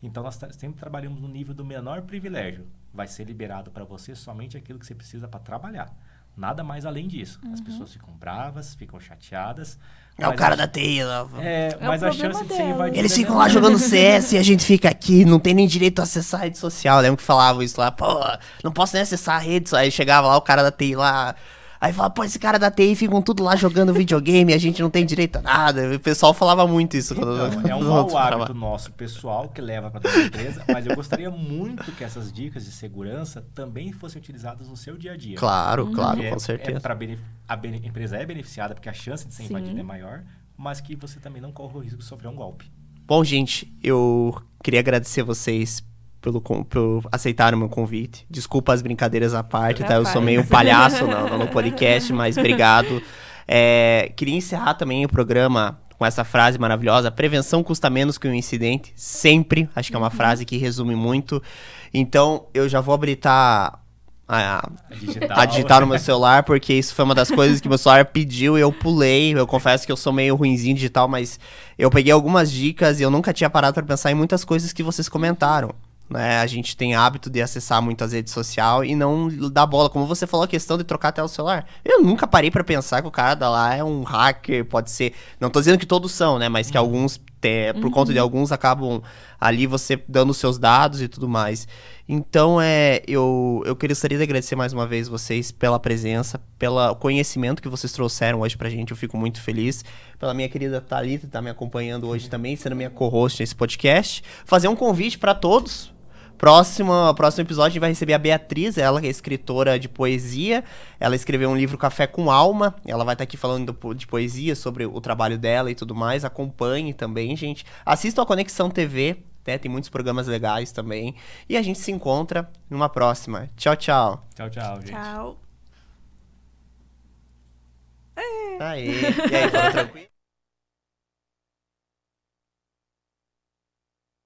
E: Então, nós sempre trabalhamos no nível do menor privilégio. Vai ser liberado para você somente aquilo que você precisa para trabalhar. Nada mais além disso. As pessoas ficam bravas, ficam chateadas.
B: É o cara da TI.
E: Mas a chance de ser invadido...
B: Eles ficam lá jogando CS e a gente fica aqui, não tem nem direito a acessar a rede social. Eu lembro que falavam isso lá, não posso nem acessar a rede. Aí chegava lá o cara da TI lá, aí falava, esse cara da TI ficam tudo lá jogando videogame, a gente não tem direito a nada. O pessoal falava muito isso.
E: Então, é um mau hábito nosso pessoal que leva para toda a empresa, mas eu gostaria muito que essas dicas de segurança também fossem utilizadas no seu dia a dia.
B: Claro, com certeza.
E: A empresa é beneficiada porque a chance de ser invadida é maior, mas que você também não corra o risco de sofrer um golpe.
B: Bom, gente, eu queria agradecer vocês por aceitar o meu convite. Desculpa as brincadeiras à parte, tá? Eu sou meio palhaço no podcast, mas obrigado. Queria encerrar também o programa com essa frase maravilhosa: prevenção custa menos que um incidente, sempre. Acho que é uma frase que resume muito. Então, eu já vou habilitar a digitar no meu celular, porque isso foi uma das coisas que meu celular pediu e eu pulei. Eu confesso que eu sou meio ruinzinho digital, mas eu peguei algumas dicas e eu nunca tinha parado para pensar em muitas coisas que vocês comentaram. Né? A gente tem hábito de acessar muitas redes sociais e não dar bola. Como você falou, a questão de trocar a tela do celular. Eu nunca parei pra pensar que o cara da lá é um hacker, pode ser... Não tô dizendo que todos são, né? Mas que alguns, por conta de alguns, acabam ali você dando os seus dados e tudo mais. Então, eu gostaria de agradecer mais uma vez vocês pela presença, pelo conhecimento que vocês trouxeram hoje pra gente. Eu fico muito feliz. Pela minha querida Thalita, que tá me acompanhando hoje também, sendo minha co-host nesse podcast. Fazer um convite pra todos. Próximo episódio a gente vai receber a Beatriz, ela que é escritora de poesia. Ela escreveu um livro Café com Alma. Ela vai estar aqui falando de poesia, sobre o trabalho dela e tudo mais. Acompanhe também, gente. Assistam a Conexão TV, né? Tem muitos programas legais também. E a gente se encontra numa próxima. Tchau, tchau.
E: Tchau, tchau, gente.
D: Tchau.
B: Aê. E aí, foram tranquilo?